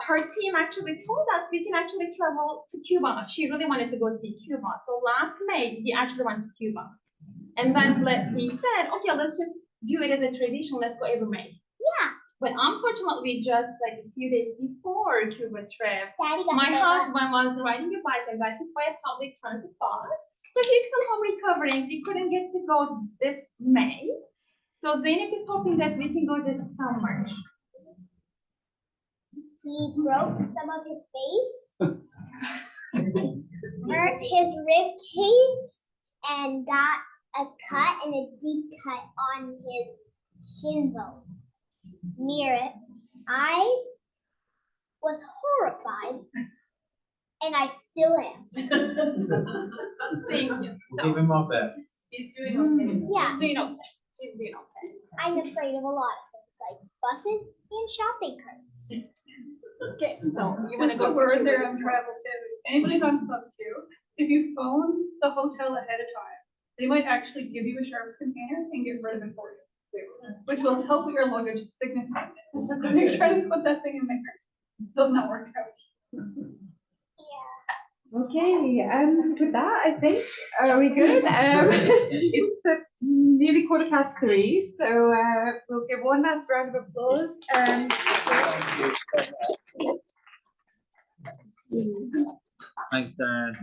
her team actually told us we can actually travel to Cuba. She really wanted to go see Cuba. So last May, we actually went to Cuba. And then we said, okay, let's just do it as a tradition. Let's go every May. Yeah. But unfortunately, just like a few days before Cuba trip, Daddy got my hit by a husband was riding a bike and got hit by a public transit bus. So he's still home recovering. We couldn't get to go this May. So Zainab is hoping that we can go this summer. He broke some of his face, hurt his rib cage, and got a cut and a deep cut on his shin bone. Near it, I was horrified, and I still am. Thank you. We'll give him our best. He's doing okay. Yeah. He's doing okay. He's doing okay. I'm afraid of a lot of things, like buses and shopping carts. Okay, so you wanna Just go a to word there Cuba? on travel too. Anybody's on sub queue, if you phone the hotel ahead of time, they might actually give you a sharps container and get rid of it for you. Which will help your luggage significantly. You're trying to put that thing in there, does not work out. Okay, with that, I think, are we good? It's nearly 3:15, so we'll give one last round of applause. Thanks, Dan.